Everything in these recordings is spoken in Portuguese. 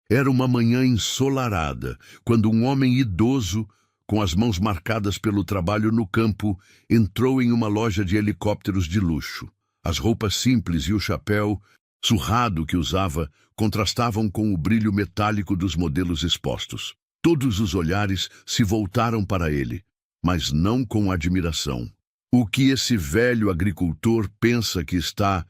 Era uma manhã ensolarada, quando um homem idoso, com as mãos marcadas pelo trabalho no campo, entrou em uma loja de helicópteros de luxo. As roupas simples e o chapéu surrado que usava contrastavam com o brilho metálico dos modelos expostos. Todos os olhares se voltaram para ele, mas não com admiração. O que esse velho agricultor pensa que está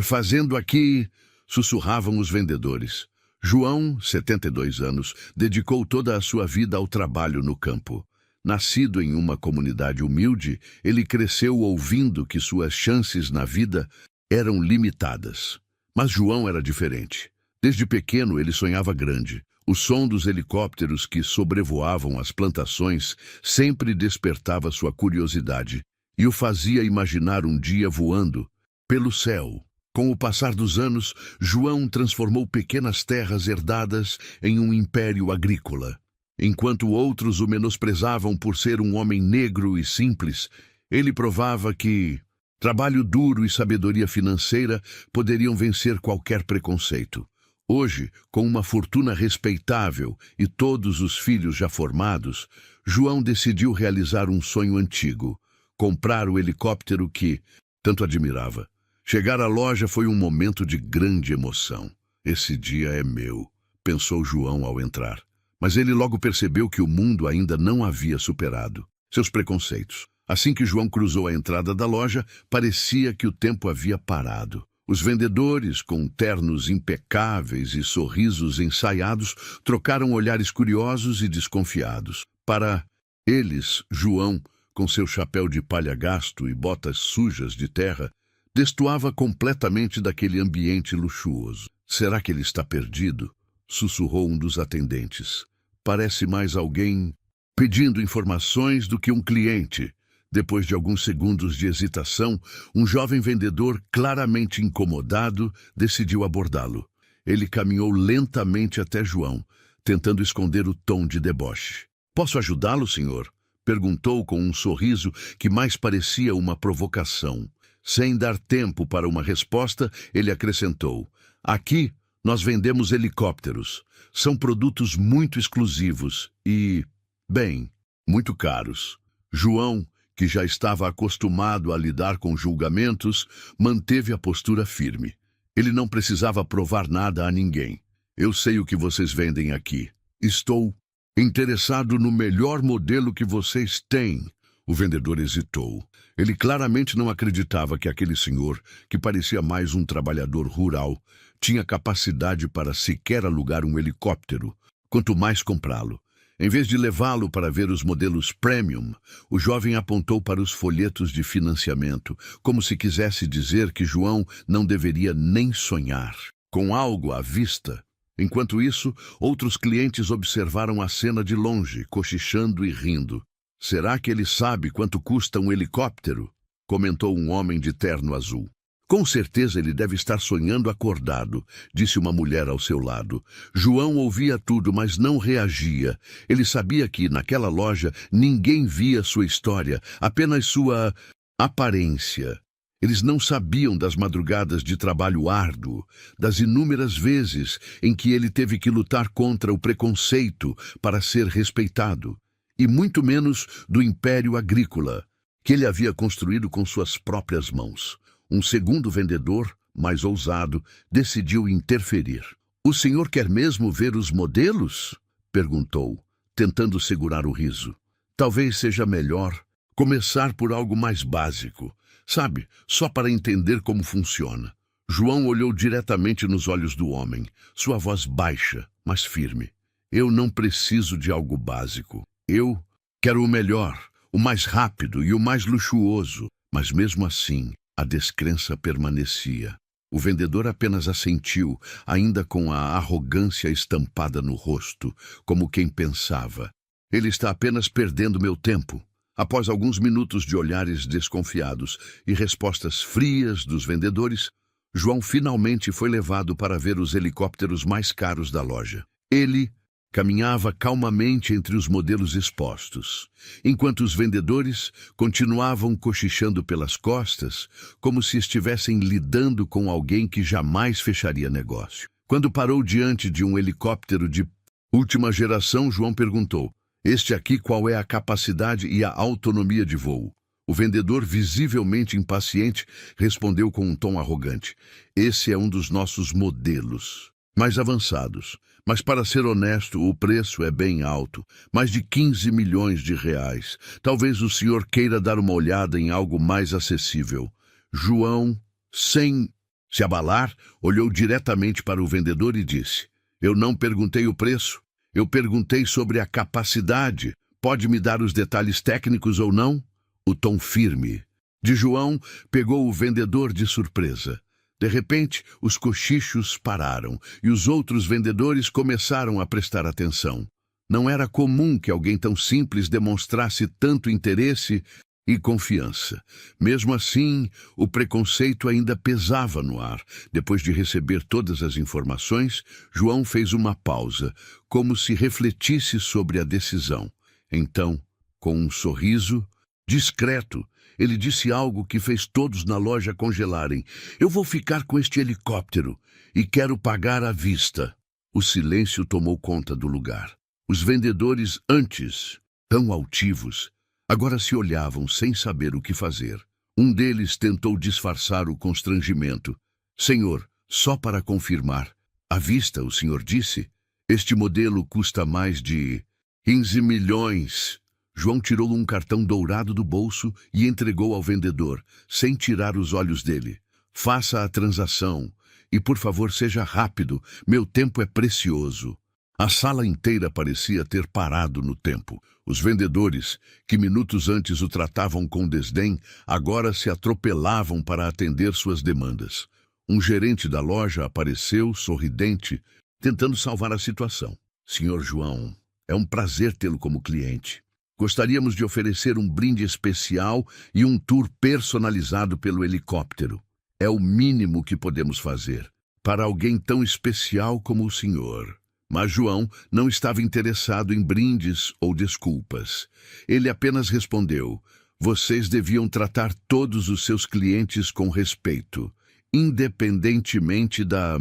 fazendo aqui? Sussurravam os vendedores. João, 72 anos, dedicou toda a sua vida ao trabalho no campo. Nascido em uma comunidade humilde, ele cresceu ouvindo que suas chances na vida eram limitadas. Mas João era diferente. Desde pequeno ele sonhava grande. O som dos helicópteros que sobrevoavam as plantações sempre despertava sua curiosidade e o fazia imaginar um dia voando pelo céu. Com o passar dos anos, João transformou pequenas terras herdadas em um império agrícola. Enquanto outros o menosprezavam por ser um homem negro e simples, ele provava que trabalho duro e sabedoria financeira poderiam vencer qualquer preconceito. Hoje, com uma fortuna respeitável e todos os filhos já formados, João decidiu realizar um sonho antigo: comprar o helicóptero que tanto admirava. Chegar à loja foi um momento de grande emoção. Esse dia é meu, pensou João ao entrar. Mas ele logo percebeu que o mundo ainda não havia superado seus preconceitos. Assim que João cruzou a entrada da loja, parecia que o tempo havia parado. Os vendedores, com ternos impecáveis e sorrisos ensaiados, trocaram olhares curiosos e desconfiados. Para eles, João, com seu chapéu de palha gasto e botas sujas de terra, destoava completamente daquele ambiente luxuoso. Será que ele está perdido? Sussurrou um dos atendentes. Parece mais alguém pedindo informações do que um cliente. Depois de alguns segundos de hesitação, um jovem vendedor, claramente incomodado, decidiu abordá-lo. Ele caminhou lentamente até João, tentando esconder o tom de deboche. Posso ajudá-lo, senhor? Perguntou com um sorriso que mais parecia uma provocação. Sem dar tempo para uma resposta, ele acrescentou: aqui nós vendemos helicópteros. São produtos muito exclusivos e, bem, muito caros. João, que já estava acostumado a lidar com julgamentos, manteve a postura firme. Ele não precisava provar nada a ninguém. Eu sei o que vocês vendem aqui. Estou interessado no melhor modelo que vocês têm. O vendedor hesitou. Ele claramente não acreditava que aquele senhor, que parecia mais um trabalhador rural, tinha capacidade para sequer alugar um helicóptero, quanto mais comprá-lo. Em vez de levá-lo para ver os modelos premium, o jovem apontou para os folhetos de financiamento, como se quisesse dizer que João não deveria nem sonhar com algo à vista. Enquanto isso, outros clientes observaram a cena de longe, cochichando e rindo. Será que ele sabe quanto custa um helicóptero? Comentou um homem de terno azul. Com certeza ele deve estar sonhando acordado, disse uma mulher ao seu lado. João ouvia tudo, mas não reagia. Ele sabia que, naquela loja, ninguém via sua história, apenas sua aparência. Eles não sabiam das madrugadas de trabalho árduo, das inúmeras vezes em que ele teve que lutar contra o preconceito para ser respeitado, e muito menos do império agrícola, que ele havia construído com suas próprias mãos. Um segundo vendedor, mais ousado, decidiu interferir. O senhor quer mesmo ver os modelos? Perguntou, tentando segurar o riso. Talvez seja melhor começar por algo mais básico, sabe, só para entender como funciona. João olhou diretamente nos olhos do homem, sua voz baixa, mas firme. Eu não preciso de algo básico. Eu quero o melhor, o mais rápido e o mais luxuoso. Mas mesmo assim, a descrença permanecia. O vendedor apenas assentiu, ainda com a arrogância estampada no rosto, como quem pensava: ele está apenas perdendo meu tempo. Após alguns minutos de olhares desconfiados e respostas frias dos vendedores, João finalmente foi levado para ver os helicópteros mais caros da loja. Ele caminhava calmamente entre os modelos expostos, enquanto os vendedores continuavam cochichando pelas costas, como se estivessem lidando com alguém que jamais fecharia negócio. Quando parou diante de um helicóptero de última geração, João perguntou: "Este aqui, qual é a capacidade e a autonomia de voo?" O vendedor, visivelmente impaciente, respondeu com um tom arrogante: "Esse é um dos nossos modelos mais avançados. Mas, para ser honesto, o preço é bem alto, mais de 15 milhões de reais. Talvez o senhor queira dar uma olhada em algo mais acessível." João, sem se abalar, olhou diretamente para o vendedor e disse: "Eu não perguntei o preço, eu perguntei sobre a capacidade. Pode me dar os detalhes técnicos ou não?" O tom firme de João pegou o vendedor de surpresa. De repente, os cochichos pararam e os outros vendedores começaram a prestar atenção. Não era comum que alguém tão simples demonstrasse tanto interesse e confiança. Mesmo assim, o preconceito ainda pesava no ar. Depois de receber todas as informações, João fez uma pausa, como se refletisse sobre a decisão. Então, com um sorriso discreto, ele disse algo que fez todos na loja congelarem: "Eu vou ficar com este helicóptero e quero pagar à vista." O silêncio tomou conta do lugar. Os vendedores, antes tão altivos, agora se olhavam sem saber o que fazer. Um deles tentou disfarçar o constrangimento: "Senhor, só para confirmar, à vista, o senhor disse? Este modelo custa mais de 15 milhões. João tirou um cartão dourado do bolso e entregou ao vendedor, sem tirar os olhos dele. "Faça a transação. E, por favor, seja rápido. Meu tempo é precioso." A sala inteira parecia ter parado no tempo. Os vendedores, que minutos antes o tratavam com desdém, agora se atropelavam para atender suas demandas. Um gerente da loja apareceu, sorridente, tentando salvar a situação. "Senhor João, é um prazer tê-lo como cliente. Gostaríamos de oferecer um brinde especial e um tour personalizado pelo helicóptero. É o mínimo que podemos fazer para alguém tão especial como o senhor." Mas João não estava interessado em brindes ou desculpas. Ele apenas respondeu: "Vocês deviam tratar todos os seus clientes com respeito, independentemente da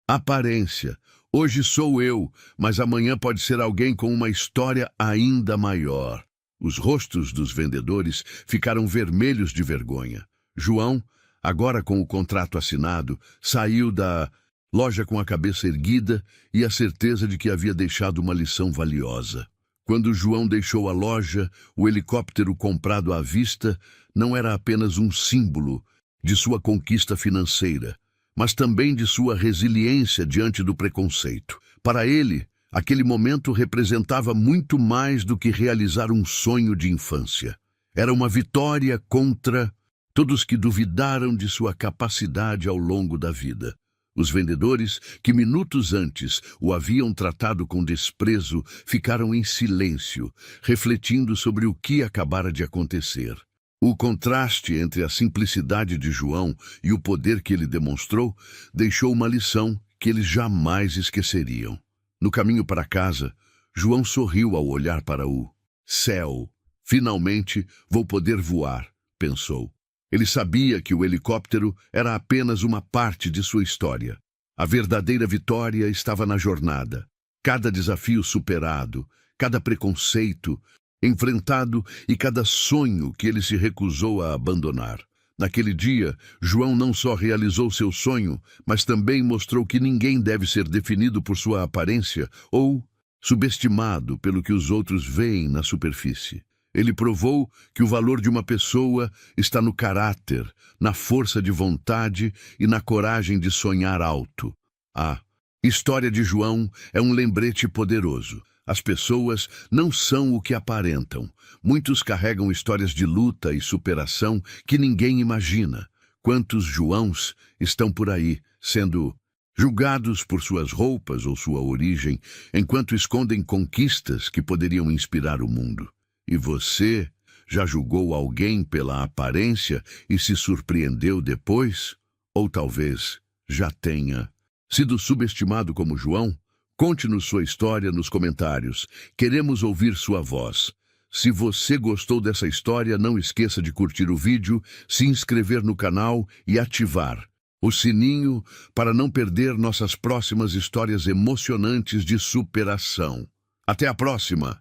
aparência. Hoje sou eu, mas amanhã pode ser alguém com uma história ainda maior." Os rostos dos vendedores ficaram vermelhos de vergonha. João, agora com o contrato assinado, saiu da loja com a cabeça erguida e a certeza de que havia deixado uma lição valiosa. Quando João deixou a loja, o helicóptero comprado à vista não era apenas um símbolo de sua conquista financeira, mas também de sua resiliência diante do preconceito. Para ele, aquele momento representava muito mais do que realizar um sonho de infância. Era uma vitória contra todos que duvidaram de sua capacidade ao longo da vida. Os vendedores, que minutos antes o haviam tratado com desprezo, ficaram em silêncio, refletindo sobre o que acabara de acontecer. O contraste entre a simplicidade de João e o poder que ele demonstrou deixou uma lição que eles jamais esqueceriam. No caminho para casa, João sorriu ao olhar para o céu. "Finalmente vou poder voar", pensou. Ele sabia que o helicóptero era apenas uma parte de sua história. A verdadeira vitória estava na jornada. Cada desafio superado, cada preconceito enfrentado e cada sonho que ele se recusou a abandonar. Naquele dia, João não só realizou seu sonho, mas também mostrou que ninguém deve ser definido por sua aparência ou subestimado pelo que os outros veem na superfície. Ele provou que o valor de uma pessoa está no caráter, na força de vontade e na coragem de sonhar alto. A história de João é um lembrete poderoso. As pessoas não são o que aparentam. Muitos carregam histórias de luta e superação que ninguém imagina. Quantos Joãos estão por aí, sendo julgados por suas roupas ou sua origem, enquanto escondem conquistas que poderiam inspirar o mundo? E você já julgou alguém pela aparência e se surpreendeu depois? Ou talvez já tenha sido subestimado como João? Conte-nos sua história nos comentários. Queremos ouvir sua voz. Se você gostou dessa história, não esqueça de curtir o vídeo, se inscrever no canal e ativar o sininho para não perder nossas próximas histórias emocionantes de superação. Até a próxima!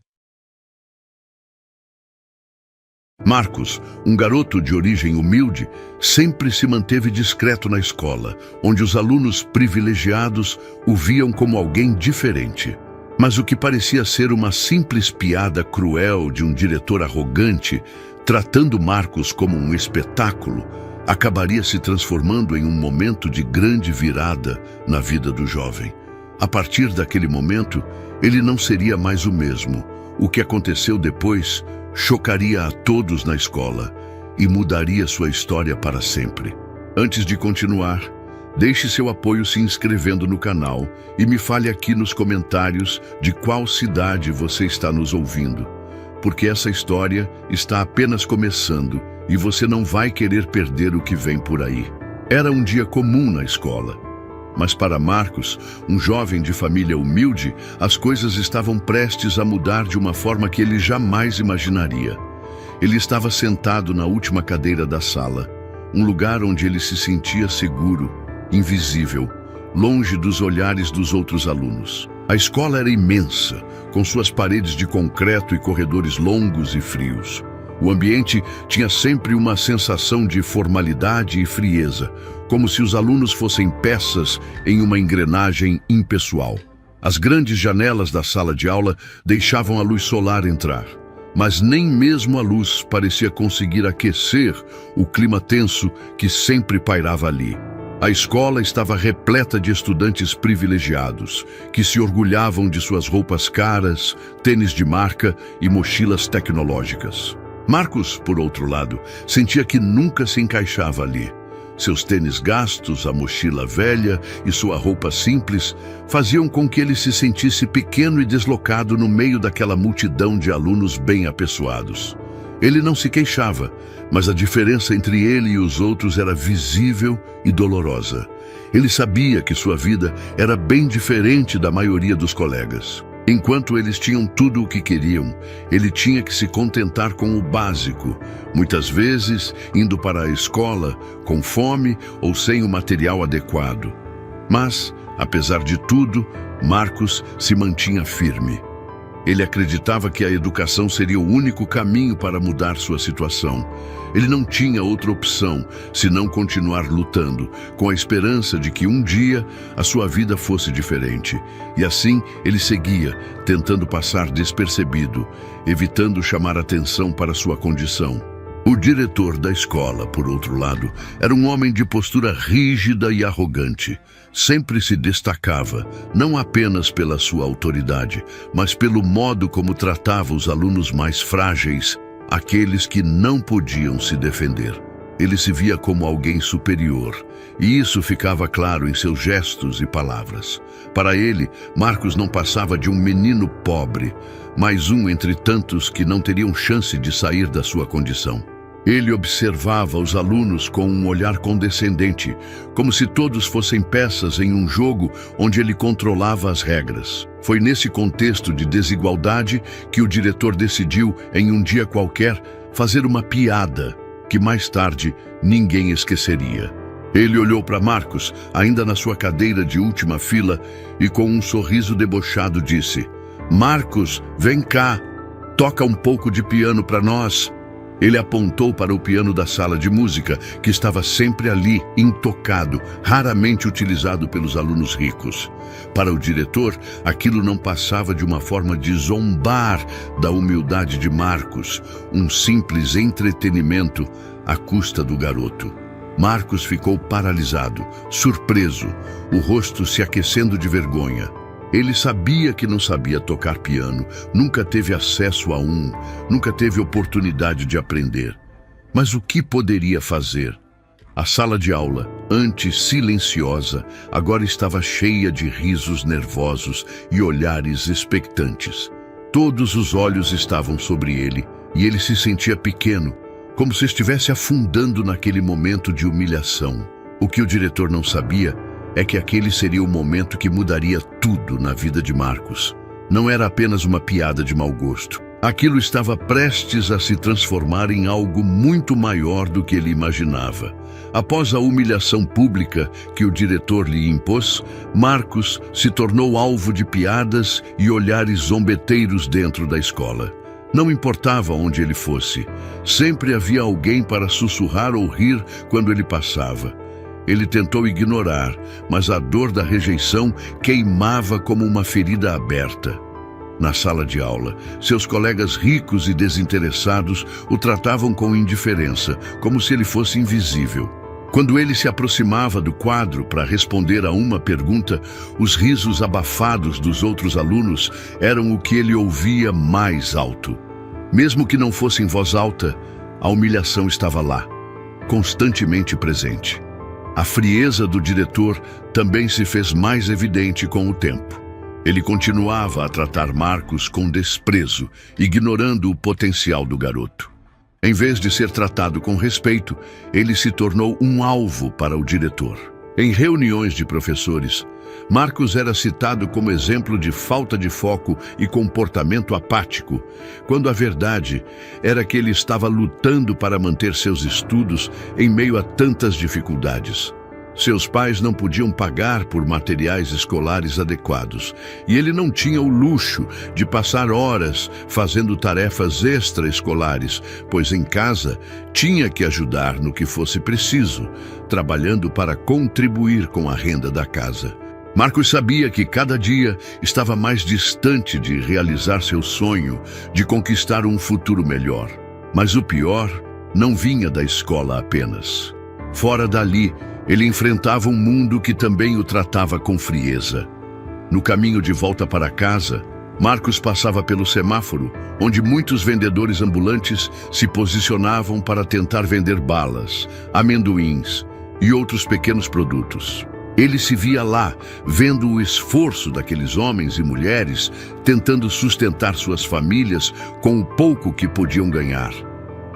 Marcos, um garoto de origem humilde, sempre se manteve discreto na escola, onde os alunos privilegiados o viam como alguém diferente. Mas o que parecia ser uma simples piada cruel de um diretor arrogante, tratando Marcos como um espetáculo, acabaria se transformando em um momento de grande virada na vida do jovem. A partir daquele momento, ele não seria mais o mesmo. O que aconteceu depois chocaria a todos na escola e mudaria sua história para sempre. Antes de continuar, deixe seu apoio se inscrevendo no canal e me fale aqui nos comentários de qual cidade você está nos ouvindo, porque essa história está apenas começando e você não vai querer perder o que vem por aí. Era um dia comum na escola, mas para Marcos, um jovem de família humilde, as coisas estavam prestes a mudar de uma forma que ele jamais imaginaria. Ele estava sentado na última cadeira da sala, um lugar onde ele se sentia seguro, invisível, longe dos olhares dos outros alunos. A escola era imensa, com suas paredes de concreto e corredores longos e frios. O ambiente tinha sempre uma sensação de formalidade e frieza, como se os alunos fossem peças em uma engrenagem impessoal. As grandes janelas da sala de aula deixavam a luz solar entrar, mas nem mesmo a luz parecia conseguir aquecer o clima tenso que sempre pairava ali. A escola estava repleta de estudantes privilegiados, que se orgulhavam de suas roupas caras, tênis de marca e mochilas tecnológicas. Marcos, por outro lado, sentia que nunca se encaixava ali. Seus tênis gastos, a mochila velha e sua roupa simples faziam com que ele se sentisse pequeno e deslocado no meio daquela multidão de alunos bem apessoados. Ele não se queixava, mas a diferença entre ele e os outros era visível e dolorosa. Ele sabia que sua vida era bem diferente da maioria dos colegas. Enquanto eles tinham tudo o que queriam, ele tinha que se contentar com o básico, muitas vezes indo para a escola com fome ou sem o material adequado. Mas, apesar de tudo, Marcos se mantinha firme. Ele acreditava que a educação seria o único caminho para mudar sua situação. Ele não tinha outra opção senão continuar lutando, com a esperança de que um dia a sua vida fosse diferente. E assim ele seguia, tentando passar despercebido, evitando chamar atenção para sua condição. O diretor da escola, por outro lado, era um homem de postura rígida e arrogante. Sempre se destacava, não apenas pela sua autoridade, mas pelo modo como tratava os alunos mais frágeis, aqueles que não podiam se defender. Ele se via como alguém superior, e isso ficava claro em seus gestos e palavras. Para ele, Marcos não passava de um menino pobre, mais um entre tantos que não teriam chance de sair da sua condição. Ele observava os alunos com um olhar condescendente, como se todos fossem peças em um jogo onde ele controlava as regras. Foi nesse contexto de desigualdade que o diretor decidiu, em um dia qualquer, fazer uma piada que mais tarde ninguém esqueceria. Ele olhou para Marcos, ainda na sua cadeira de última fila, e com um sorriso debochado disse: "Marcos, vem cá, toca um pouco de piano para nós." Ele apontou para o piano da sala de música, que estava sempre ali, intocado, raramente utilizado pelos alunos ricos. Para o diretor, aquilo não passava de uma forma de zombar da humildade de Marcos, um simples entretenimento à custa do garoto. Marcos ficou paralisado, surpreso, o rosto se aquecendo de vergonha. Ele sabia que não sabia tocar piano, nunca teve acesso a um, nunca teve oportunidade de aprender. Mas o que poderia fazer? A sala de aula, antes silenciosa, agora estava cheia de risos nervosos e olhares expectantes. Todos os olhos estavam sobre ele, e ele se sentia pequeno, como se estivesse afundando naquele momento de humilhação. O que o diretor não sabia é que aquele seria o momento que mudaria tudo na vida de Marcos. Não era apenas uma piada de mau gosto. Aquilo estava prestes a se transformar em algo muito maior do que ele imaginava. Após a humilhação pública que o diretor lhe impôs, Marcos se tornou alvo de piadas e olhares zombeteiros dentro da escola. Não importava onde ele fosse, sempre havia alguém para sussurrar ou rir quando ele passava. Ele tentou ignorar, mas a dor da rejeição queimava como uma ferida aberta. Na sala de aula, seus colegas ricos e desinteressados o tratavam com indiferença, como se ele fosse invisível. Quando ele se aproximava do quadro para responder a uma pergunta, os risos abafados dos outros alunos eram o que ele ouvia mais alto. Mesmo que não fosse em voz alta, a humilhação estava lá, constantemente presente. A frieza do diretor também se fez mais evidente com o tempo. Ele continuava a tratar Marcos com desprezo, ignorando o potencial do garoto. Em vez de ser tratado com respeito, ele se tornou um alvo para o diretor. Em reuniões de professores, Marcos era citado como exemplo de falta de foco e comportamento apático, quando a verdade era que ele estava lutando para manter seus estudos em meio a tantas dificuldades. Seus pais não podiam pagar por materiais escolares adequados, e ele não tinha o luxo de passar horas fazendo tarefas extraescolares, pois em casa tinha que ajudar no que fosse preciso, trabalhando para contribuir com a renda da casa. Marcos sabia que cada dia estava mais distante de realizar seu sonho de conquistar um futuro melhor. Mas o pior não vinha da escola apenas. Fora dali, ele enfrentava um mundo que também o tratava com frieza. No caminho de volta para casa, Marcos passava pelo semáforo, onde muitos vendedores ambulantes se posicionavam para tentar vender balas, amendoins e outros pequenos produtos. Ele se via lá, vendo o esforço daqueles homens e mulheres tentando sustentar suas famílias com o pouco que podiam ganhar.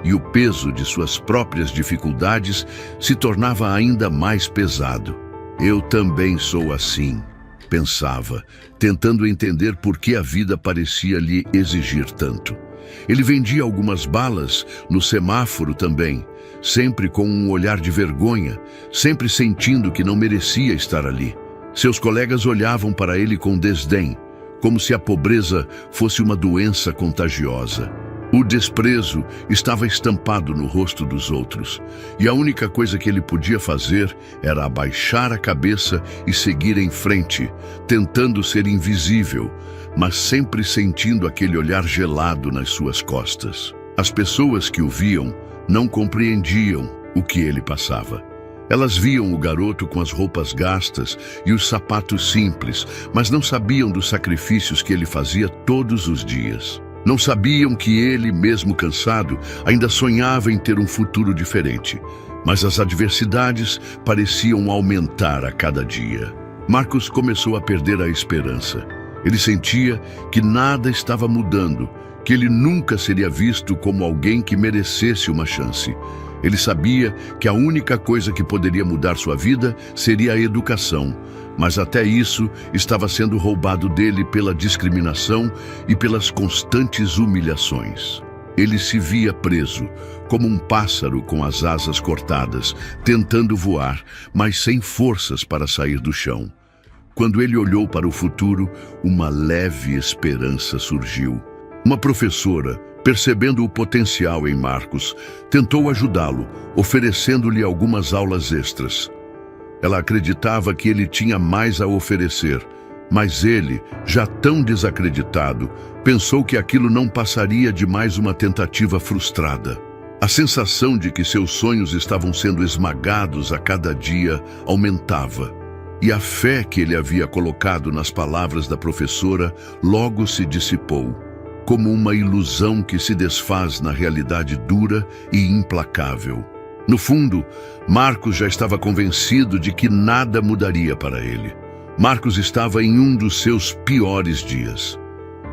E o peso de suas próprias dificuldades se tornava ainda mais pesado. Eu também sou assim, pensava, tentando entender por que a vida parecia lhe exigir tanto. Ele vendia algumas balas no semáforo também, sempre com um olhar de vergonha, sempre sentindo que não merecia estar ali. Seus colegas olhavam para ele com desdém, como se a pobreza fosse uma doença contagiosa. O desprezo estava estampado no rosto dos outros, e a única coisa que ele podia fazer era abaixar a cabeça e seguir em frente, tentando ser invisível, mas sempre sentindo aquele olhar gelado nas suas costas. As pessoas que o viam não compreendiam o que ele passava. Elas viam o garoto com as roupas gastas e os sapatos simples, mas não sabiam dos sacrifícios que ele fazia todos os dias. Não sabiam que ele, mesmo cansado, ainda sonhava em ter um futuro diferente. Mas as adversidades pareciam aumentar a cada dia. Marcos começou a perder a esperança. Ele sentia que nada estava mudando, que ele nunca seria visto como alguém que merecesse uma chance. Ele sabia que a única coisa que poderia mudar sua vida seria a educação, mas até isso estava sendo roubado dele pela discriminação e pelas constantes humilhações. Ele se via preso, como um pássaro com as asas cortadas, tentando voar, mas sem forças para sair do chão. Quando ele olhou para o futuro, uma leve esperança surgiu. Uma professora, percebendo o potencial em Marcos, tentou ajudá-lo, oferecendo-lhe algumas aulas extras. Ela acreditava que ele tinha mais a oferecer, mas ele, já tão desacreditado, pensou que aquilo não passaria de mais uma tentativa frustrada. A sensação de que seus sonhos estavam sendo esmagados a cada dia aumentava, e a fé que ele havia colocado nas palavras da professora logo se dissipou, como uma ilusão que se desfaz na realidade dura e implacável. No fundo, Marcos já estava convencido de que nada mudaria para ele. Marcos estava em um dos seus piores dias.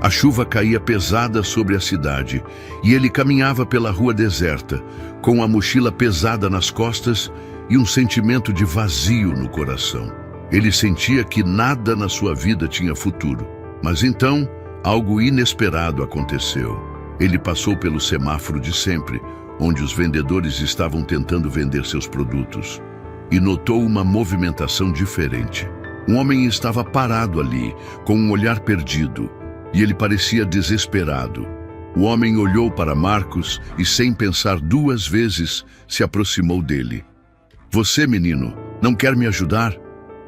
A chuva caía pesada sobre a cidade e ele caminhava pela rua deserta, com a mochila pesada nas costas e um sentimento de vazio no coração. Ele sentia que nada na sua vida tinha futuro. Mas então, algo inesperado aconteceu. Ele passou pelo semáforo de sempre, onde os vendedores estavam tentando vender seus produtos, e notou uma movimentação diferente. Um homem estava parado ali, com um olhar perdido, e ele parecia desesperado. O homem olhou para Marcos e, sem pensar duas vezes, se aproximou dele. Você, menino, não quer me ajudar?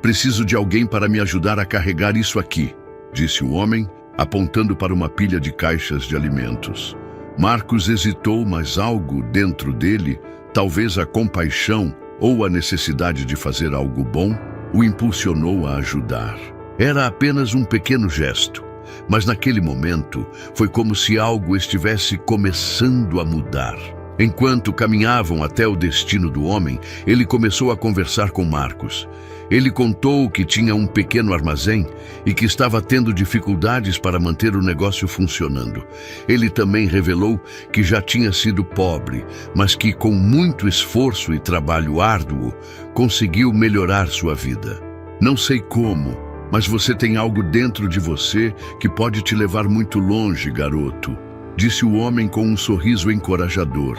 Preciso de alguém para me ajudar a carregar isso aqui, disse o homem, apontando para uma pilha de caixas de alimentos. Marcos hesitou, mas algo dentro dele, talvez a compaixão ou a necessidade de fazer algo bom, o impulsionou a ajudar. Era apenas um pequeno gesto, mas naquele momento foi como se algo estivesse começando a mudar. Enquanto caminhavam até o destino do homem, ele começou a conversar com Marcos. Ele contou que tinha um pequeno armazém e que estava tendo dificuldades para manter o negócio funcionando. Ele também revelou que já tinha sido pobre, mas que com muito esforço e trabalho árduo, conseguiu melhorar sua vida. Não sei como, mas você tem algo dentro de você que pode te levar muito longe, garoto, disse o homem com um sorriso encorajador.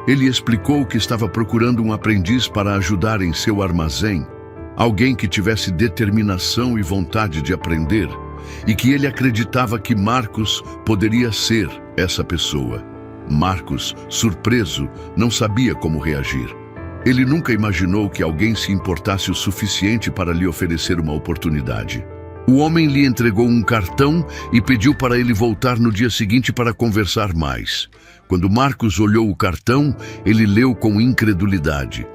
Ele explicou que estava procurando um aprendiz para ajudar em seu armazém, alguém que tivesse determinação e vontade de aprender, e que ele acreditava que Marcos poderia ser essa pessoa. Marcos, surpreso, não sabia como reagir. Ele nunca imaginou que alguém se importasse o suficiente para lhe oferecer uma oportunidade. O homem lhe entregou um cartão e pediu para ele voltar no dia seguinte para conversar mais. Quando Marcos olhou o cartão, ele leu com incredulidade: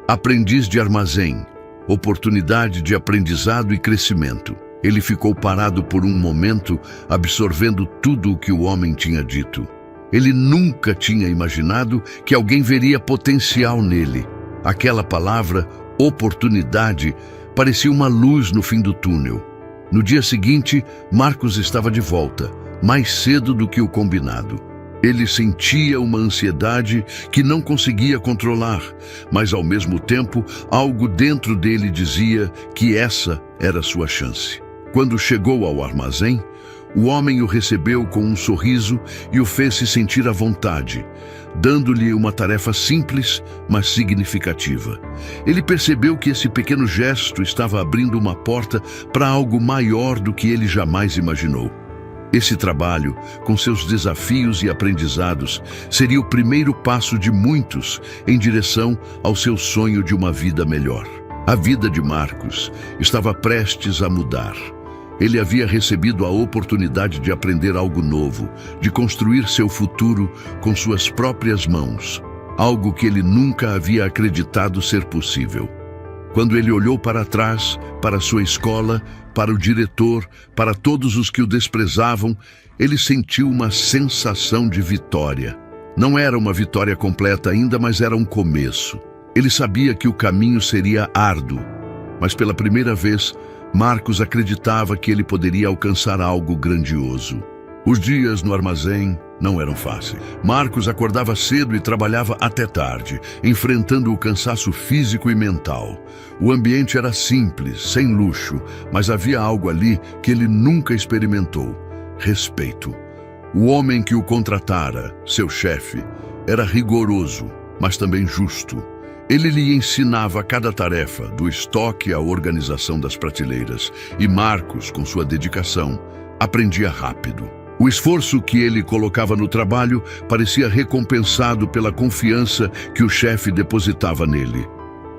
aprendiz de armazém, oportunidade de aprendizado e crescimento. Ele ficou parado por um momento, absorvendo tudo o que o homem tinha dito. Ele nunca tinha imaginado que alguém veria potencial nele. Aquela palavra, oportunidade, parecia uma luz no fim do túnel. No dia seguinte, Marcos estava de volta, mais cedo do que o combinado. Ele sentia uma ansiedade que não conseguia controlar, mas ao mesmo tempo, algo dentro dele dizia que essa era sua chance. Quando chegou ao armazém, o homem o recebeu com um sorriso e o fez se sentir à vontade, dando-lhe uma tarefa simples, mas significativa. Ele percebeu que esse pequeno gesto estava abrindo uma porta para algo maior do que ele jamais imaginou. Esse trabalho, com seus desafios e aprendizados, seria o primeiro passo de muitos em direção ao seu sonho de uma vida melhor. A vida de Marcos estava prestes a mudar. Ele havia recebido a oportunidade de aprender algo novo, de construir seu futuro com suas próprias mãos, algo que ele nunca havia acreditado ser possível. Quando ele olhou para trás, para sua escola, para o diretor, para todos os que o desprezavam, ele sentiu uma sensação de vitória. Não era uma vitória completa ainda, mas era um começo. Ele sabia que o caminho seria árduo, mas pela primeira vez, Marcos acreditava que ele poderia alcançar algo grandioso. Os dias no armazém não eram fáceis. Marcos acordava cedo e trabalhava até tarde, enfrentando o cansaço físico e mental. O ambiente era simples, sem luxo, mas havia algo ali que ele nunca experimentou: respeito. O homem que o contratara, seu chefe, era rigoroso, mas também justo. Ele lhe ensinava cada tarefa, do estoque à organização das prateleiras, e Marcos, com sua dedicação, aprendia rápido. O esforço que ele colocava no trabalho parecia recompensado pela confiança que o chefe depositava nele.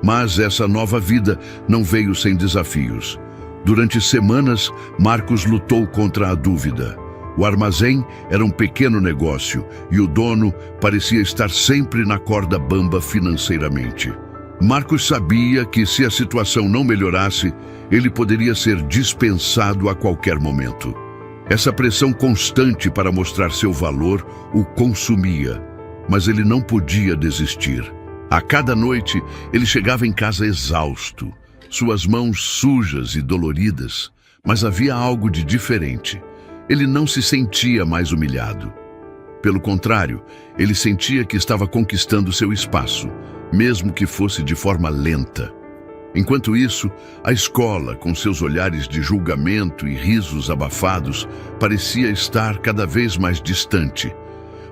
Mas essa nova vida não veio sem desafios. Durante semanas, Marcos lutou contra a dúvida. O armazém era um pequeno negócio e o dono parecia estar sempre na corda bamba financeiramente. Marcos sabia que se a situação não melhorasse, ele poderia ser dispensado a qualquer momento. Essa pressão constante para mostrar seu valor o consumia, mas ele não podia desistir. A cada noite, ele chegava em casa exausto, suas mãos sujas e doloridas, mas havia algo de diferente. Ele não se sentia mais humilhado. Pelo contrário, ele sentia que estava conquistando seu espaço, mesmo que fosse de forma lenta. Enquanto isso, a escola, com seus olhares de julgamento e risos abafados, parecia estar cada vez mais distante.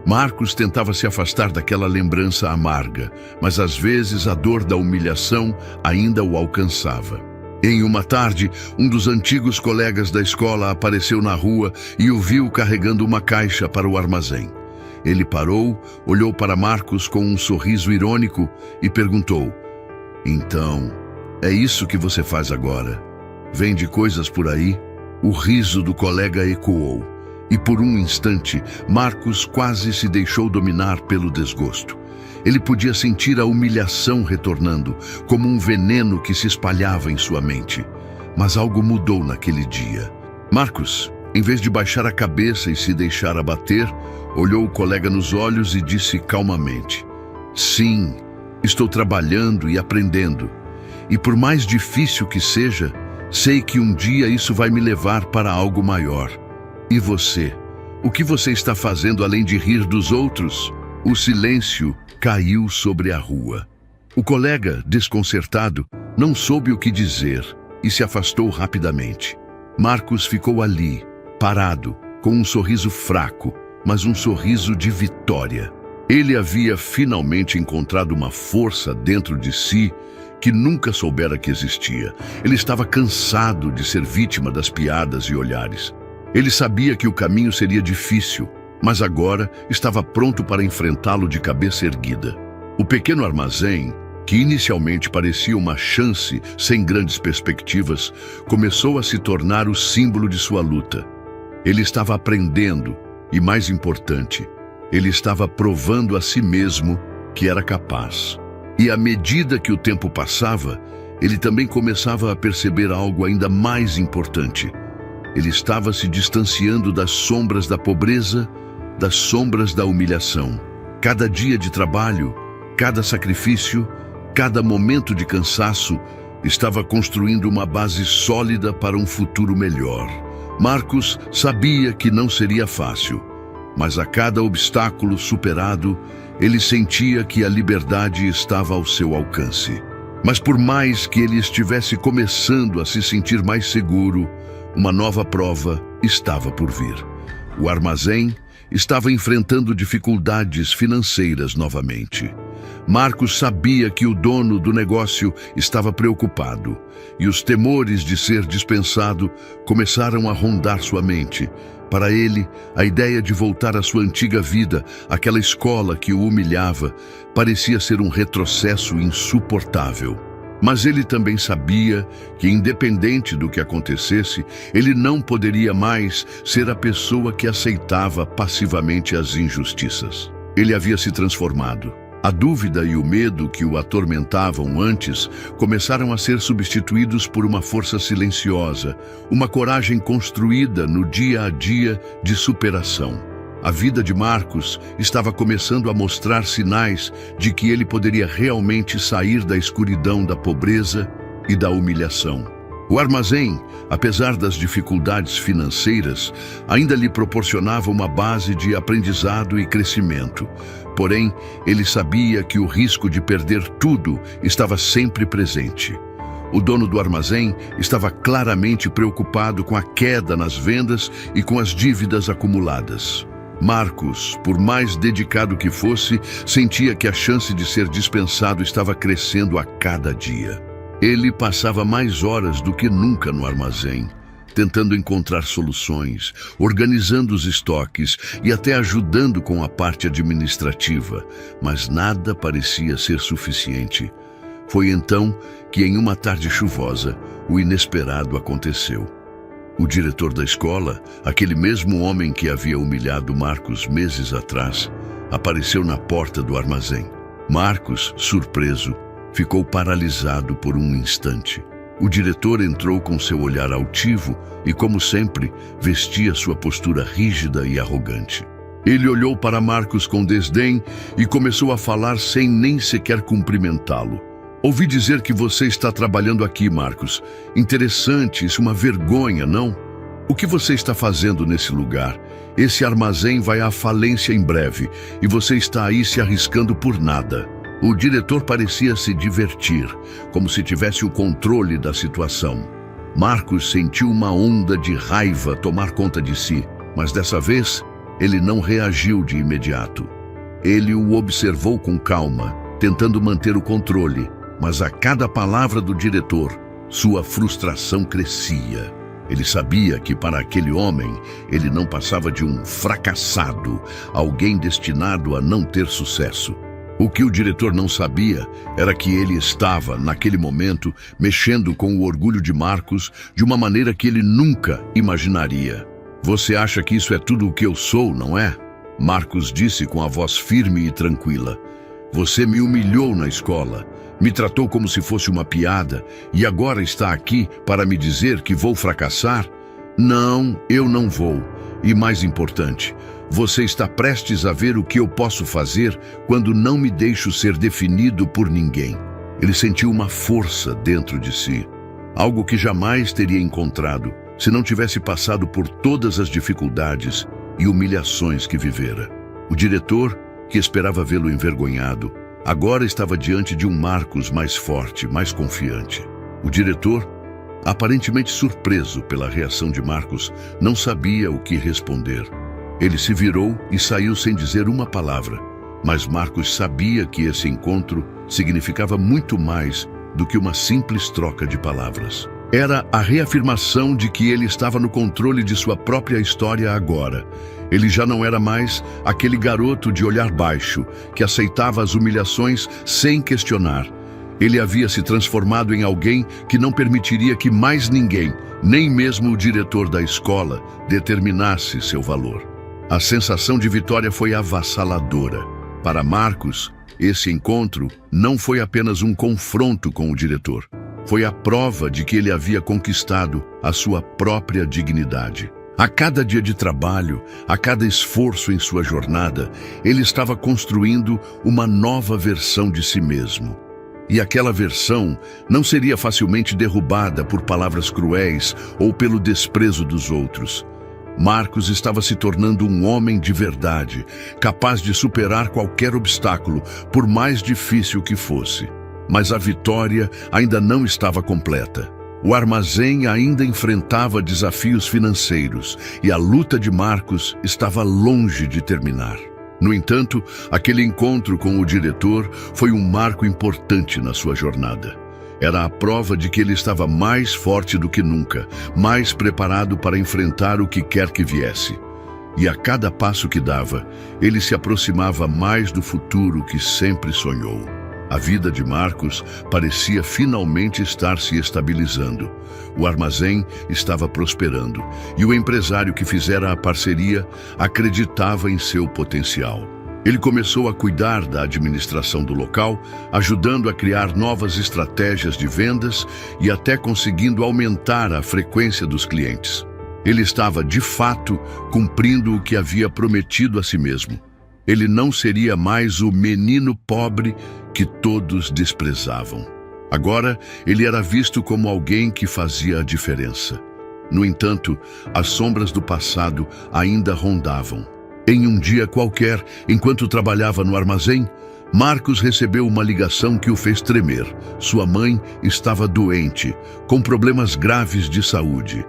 Marcos tentava se afastar daquela lembrança amarga, mas às vezes a dor da humilhação ainda o alcançava. Em uma tarde, um dos antigos colegas da escola apareceu na rua e o viu carregando uma caixa para o armazém. Ele parou, olhou para Marcos com um sorriso irônico e perguntou: "Então, é isso que você faz agora? Vende coisas por aí?" O riso do colega ecoou, e por um instante, Marcos quase se deixou dominar pelo desgosto. Ele podia sentir a humilhação retornando, como um veneno que se espalhava em sua mente. Mas algo mudou naquele dia. Marcos, em vez de baixar a cabeça e se deixar abater, olhou o colega nos olhos e disse calmamente: "Sim, estou trabalhando e aprendendo. E por mais difícil que seja, sei que um dia isso vai me levar para algo maior. E você? O que você está fazendo além de rir dos outros?" O silêncio caiu sobre a rua. O colega, desconcertado, não soube o que dizer e se afastou rapidamente. Marcos ficou ali, parado, com um sorriso fraco, mas um sorriso de vitória. Ele havia finalmente encontrado uma força dentro de si que nunca soubera que existia. Ele estava cansado de ser vítima das piadas e olhares. Ele sabia que o caminho seria difícil, mas agora estava pronto para enfrentá-lo de cabeça erguida. O pequeno armazém, que inicialmente parecia uma chance sem grandes perspectivas, começou a se tornar o símbolo de sua luta. Ele estava aprendendo e, mais importante, ele estava provando a si mesmo que era capaz. E à medida que o tempo passava, ele também começava a perceber algo ainda mais importante. Ele estava se distanciando das sombras da pobreza, das sombras da humilhação. Cada dia de trabalho, cada sacrifício, cada momento de cansaço estava construindo uma base sólida para um futuro melhor. Marcos sabia que não seria fácil, mas a cada obstáculo superado, ele sentia que a liberdade estava ao seu alcance. Mas por mais que ele estivesse começando a se sentir mais seguro, uma nova prova estava por vir. O armazém estava enfrentando dificuldades financeiras novamente. Marcos sabia que o dono do negócio estava preocupado, e os temores de ser dispensado começaram a rondar sua mente. Para ele, a ideia de voltar à sua antiga vida, aquela escola que o humilhava, parecia ser um retrocesso insuportável. Mas ele também sabia que, independente do que acontecesse, ele não poderia mais ser a pessoa que aceitava passivamente as injustiças. Ele havia se transformado. A dúvida e o medo que o atormentavam antes começaram a ser substituídos por uma força silenciosa, uma coragem construída no dia a dia de superação. A vida de Marcos estava começando a mostrar sinais de que ele poderia realmente sair da escuridão da pobreza e da humilhação. O armazém, apesar das dificuldades financeiras, ainda lhe proporcionava uma base de aprendizado e crescimento. Porém, ele sabia que o risco de perder tudo estava sempre presente. O dono do armazém estava claramente preocupado com a queda nas vendas e com as dívidas acumuladas. Marcos, por mais dedicado que fosse, sentia que a chance de ser dispensado estava crescendo a cada dia. Ele passava mais horas do que nunca no armazém, tentando encontrar soluções, organizando os estoques e até ajudando com a parte administrativa, mas nada parecia ser suficiente. Foi então que, em uma tarde chuvosa, o inesperado aconteceu. O diretor da escola, aquele mesmo homem que havia humilhado Marcos meses atrás, apareceu na porta do armazém. Marcos, surpreso, ficou paralisado por um instante. O diretor entrou com seu olhar altivo e, como sempre, vestia sua postura rígida e arrogante. Ele olhou para Marcos com desdém e começou a falar sem nem sequer cumprimentá-lo. "Ouvi dizer que você está trabalhando aqui, Marcos. Interessante, isso é uma vergonha, não? O que você está fazendo nesse lugar? Esse armazém vai à falência em breve e você está aí se arriscando por nada." O diretor parecia se divertir, como se tivesse o controle da situação. Marcos sentiu uma onda de raiva tomar conta de si, mas dessa vez Ele não reagiu de imediato. Ele o observou com calma, tentando manter o controle, mas a cada palavra do diretor, sua frustração crescia. Ele sabia que para aquele homem, ele não passava de um fracassado, alguém destinado a não ter sucesso. O que o diretor não sabia era que ele estava, naquele momento, mexendo com o orgulho de Marcos de uma maneira que ele nunca imaginaria. "Você acha que isso é tudo o que eu sou, não é?" Marcos disse com a voz firme e tranquila. "Você me humilhou na escola, me tratou como se fosse uma piada e agora está aqui para me dizer que vou fracassar? Não, eu não vou. E mais importante, você está prestes a ver o que eu posso fazer quando não me deixo ser definido por ninguém." Ele sentiu uma força dentro de si, algo que jamais teria encontrado se não tivesse passado por todas as dificuldades e humilhações que vivera. O diretor, que esperava vê-lo envergonhado, agora estava diante de um Marcos mais forte, mais confiante. O diretor, aparentemente surpreso pela reação de Marcos, não sabia o que responder. Ele se virou e saiu sem dizer uma palavra, mas Marcos sabia que esse encontro significava muito mais do que uma simples troca de palavras. Era a reafirmação de que ele estava no controle de sua própria história agora. Ele já não era mais aquele garoto de olhar baixo, que aceitava as humilhações sem questionar. Ele havia se transformado em alguém que não permitiria que mais ninguém, nem mesmo o diretor da escola, determinasse seu valor. A sensação de vitória foi avassaladora. Para Marcos, esse encontro não foi apenas um confronto com o diretor. Foi a prova de que ele havia conquistado a sua própria dignidade. A cada dia de trabalho, a cada esforço em sua jornada, ele estava construindo uma nova versão de si mesmo. E aquela versão não seria facilmente derrubada por palavras cruéis ou pelo desprezo dos outros. Marcos estava se tornando um homem de verdade, capaz de superar qualquer obstáculo, por mais difícil que fosse. Mas a vitória ainda não estava completa. O armazém ainda enfrentava desafios financeiros e a luta de Marcos estava longe de terminar. No entanto, aquele encontro com o diretor foi um marco importante na sua jornada. Era a prova de que ele estava mais forte do que nunca, mais preparado para enfrentar o que quer que viesse. E a cada passo que dava, ele se aproximava mais do futuro que sempre sonhou. A vida de Marcos parecia finalmente estar se estabilizando. O armazém estava prosperando e o empresário que fizera a parceria acreditava em seu potencial. Ele começou a cuidar da administração do local, ajudando a criar novas estratégias de vendas e até conseguindo aumentar a frequência dos clientes. Ele estava, de fato, cumprindo o que havia prometido a si mesmo. Ele não seria mais o menino pobre que todos desprezavam. Agora, ele era visto como alguém que fazia a diferença. No entanto, as sombras do passado ainda rondavam. Em um dia qualquer, enquanto trabalhava no armazém, Marcos recebeu uma ligação que o fez tremer. Sua mãe estava doente, com problemas graves de saúde.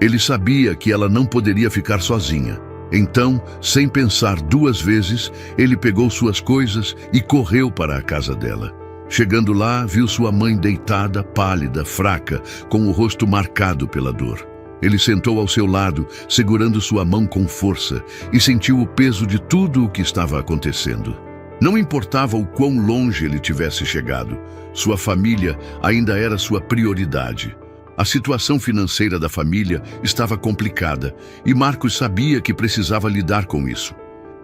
Ele sabia que ela não poderia ficar sozinha. Então, sem pensar duas vezes, ele pegou suas coisas e correu para a casa dela. Chegando lá, viu sua mãe deitada, pálida, fraca, com o rosto marcado pela dor. Ele sentou ao seu lado, segurando sua mão com força, e sentiu o peso de tudo o que estava acontecendo. Não importava o quão longe ele tivesse chegado, sua família ainda era sua prioridade. A situação financeira da família estava complicada e Marcos sabia que precisava lidar com isso.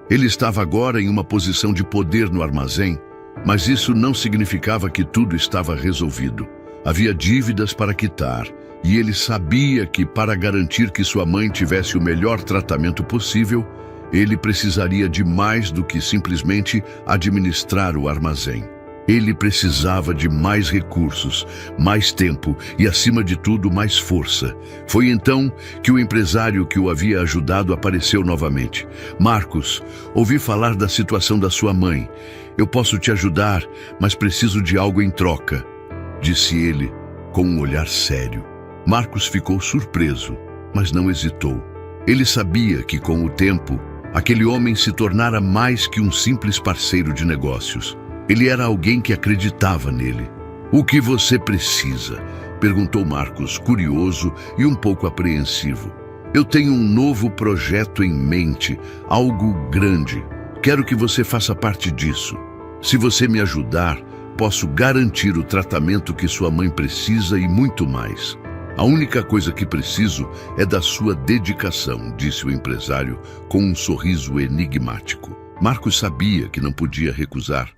Ele estava agora em uma posição de poder no armazém, mas isso não significava que tudo estava resolvido. Havia dívidas para quitar e ele sabia que, para garantir que sua mãe tivesse o melhor tratamento possível, ele precisaria de mais do que simplesmente administrar o armazém. Ele precisava de mais recursos, mais tempo e, acima de tudo, mais força. Foi então que o empresário que o havia ajudado apareceu novamente. "Marcos, ouvi falar da situação da sua mãe. Eu posso te ajudar, mas preciso de algo em troca", disse ele com um olhar sério. Marcos ficou surpreso, mas não hesitou. Ele sabia que, com o tempo, Aquele homem se tornara mais que um simples parceiro de negócios. Ele era alguém que acreditava nele. "O que você precisa?", perguntou Marcos, curioso e um pouco apreensivo. "Eu tenho um novo projeto em mente, algo grande. Quero que você faça parte disso. Se você me ajudar, posso garantir o tratamento que sua mãe precisa e muito mais. A única coisa que preciso é da sua dedicação", disse o empresário com um sorriso enigmático. Marcos sabia que não podia recusar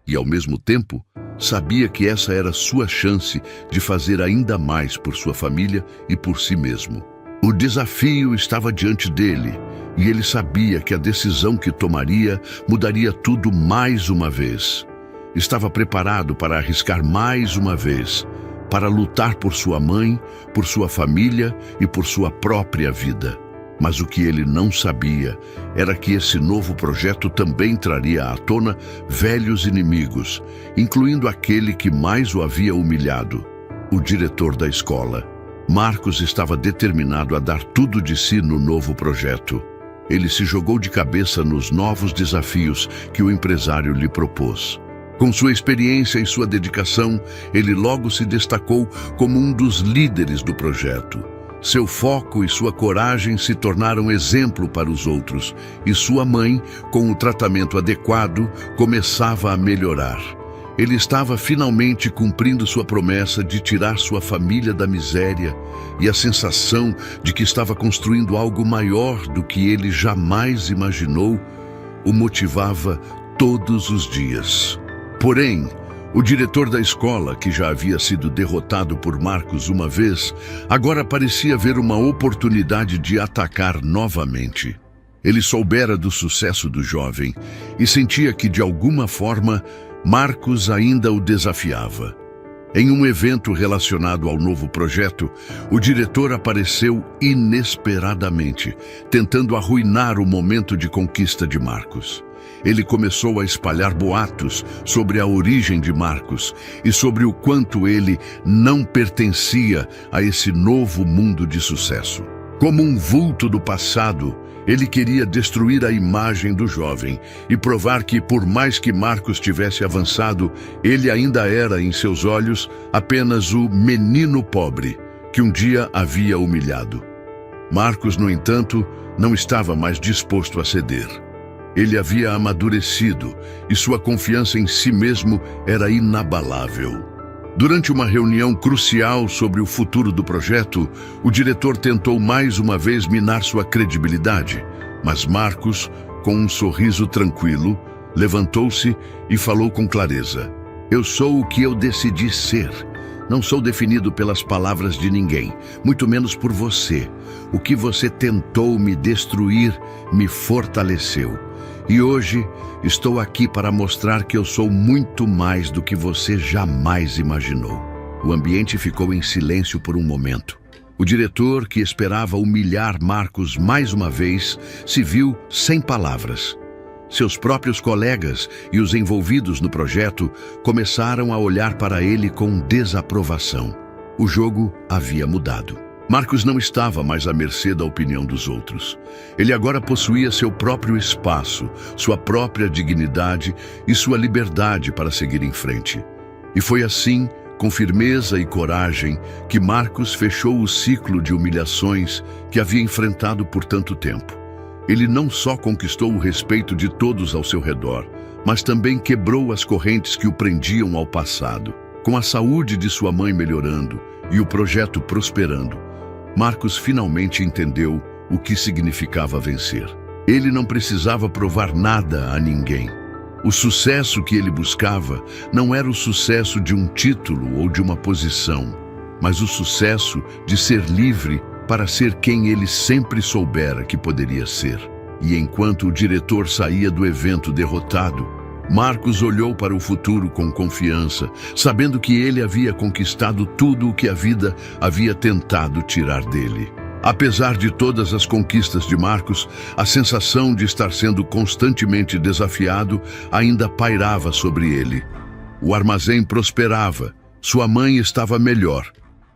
e, ao mesmo tempo, sabia que essa era sua chance de fazer ainda mais por sua família e por si mesmo. O desafio estava diante dele e ele sabia que a decisão que tomaria mudaria tudo mais uma vez. Estava preparado para arriscar mais uma vez, para lutar por sua mãe, por sua família e por sua própria vida. Mas o que ele não sabia era que esse novo projeto também traria à tona velhos inimigos, incluindo aquele que mais o havia humilhado, o diretor da escola. Marcos estava determinado a dar tudo de si no novo projeto. Ele se jogou de cabeça nos novos desafios que o empresário lhe propôs. Com sua experiência e sua dedicação, ele logo se destacou como um dos líderes do projeto. Seu foco e sua coragem se tornaram exemplo para os outros, e sua mãe, com o tratamento adequado, começava a melhorar. Ele estava finalmente cumprindo sua promessa de tirar sua família da miséria, e a sensação de que estava construindo algo maior do que ele jamais imaginou o motivava todos os dias. Porém, o diretor da escola, que já havia sido derrotado por Marcos uma vez, agora parecia ver uma oportunidade de atacar novamente. Ele soubera do sucesso do jovem e sentia que, de alguma forma, Marcos ainda o desafiava. Em um evento relacionado ao novo projeto, o diretor apareceu inesperadamente, tentando arruinar o momento de conquista de Marcos. Ele começou a espalhar boatos sobre a origem de Marcos e sobre o quanto ele não pertencia a esse novo mundo de sucesso. Como um vulto do passado, ele queria destruir a imagem do jovem e provar que, por mais que Marcos tivesse avançado, ele ainda era, em seus olhos, apenas o menino pobre que um dia havia humilhado. Marcos, no entanto, não estava mais disposto a ceder. Ele havia amadurecido e sua confiança em si mesmo era inabalável. Durante uma reunião crucial sobre o futuro do projeto, o diretor tentou mais uma vez minar sua credibilidade, mas Marcos, com um sorriso tranquilo, levantou-se e falou com clareza: "Eu sou o que eu decidi ser. Não sou definido pelas palavras de ninguém, muito menos por você. O que você tentou me destruir me fortaleceu. E hoje estou aqui para mostrar que eu sou muito mais do que você jamais imaginou." O ambiente ficou em silêncio por um momento. O diretor, que esperava humilhar Marcos mais uma vez, se viu sem palavras. Seus próprios colegas e os envolvidos no projeto começaram a olhar para ele com desaprovação. O jogo havia mudado. Marcos não estava mais à mercê da opinião dos outros. Ele agora possuía seu próprio espaço, sua própria dignidade e sua liberdade para seguir em frente. E foi assim, com firmeza e coragem, que Marcos fechou o ciclo de humilhações que havia enfrentado por tanto tempo. Ele não só conquistou o respeito de todos ao seu redor, mas também quebrou as correntes que o prendiam ao passado. Com a saúde de sua mãe melhorando e o projeto prosperando, Marcos finalmente entendeu o que significava vencer. Ele não precisava provar nada a ninguém. O sucesso que ele buscava não era o sucesso de um título ou de uma posição, mas o sucesso de ser livre para ser quem ele sempre soubera que poderia ser. E enquanto o diretor saía do evento derrotado, Marcos olhou para o futuro com confiança, sabendo que ele havia conquistado tudo o que a vida havia tentado tirar dele. Apesar de todas as conquistas de Marcos, a sensação de estar sendo constantemente desafiado ainda pairava sobre ele. O armazém prosperava, sua mãe estava melhor,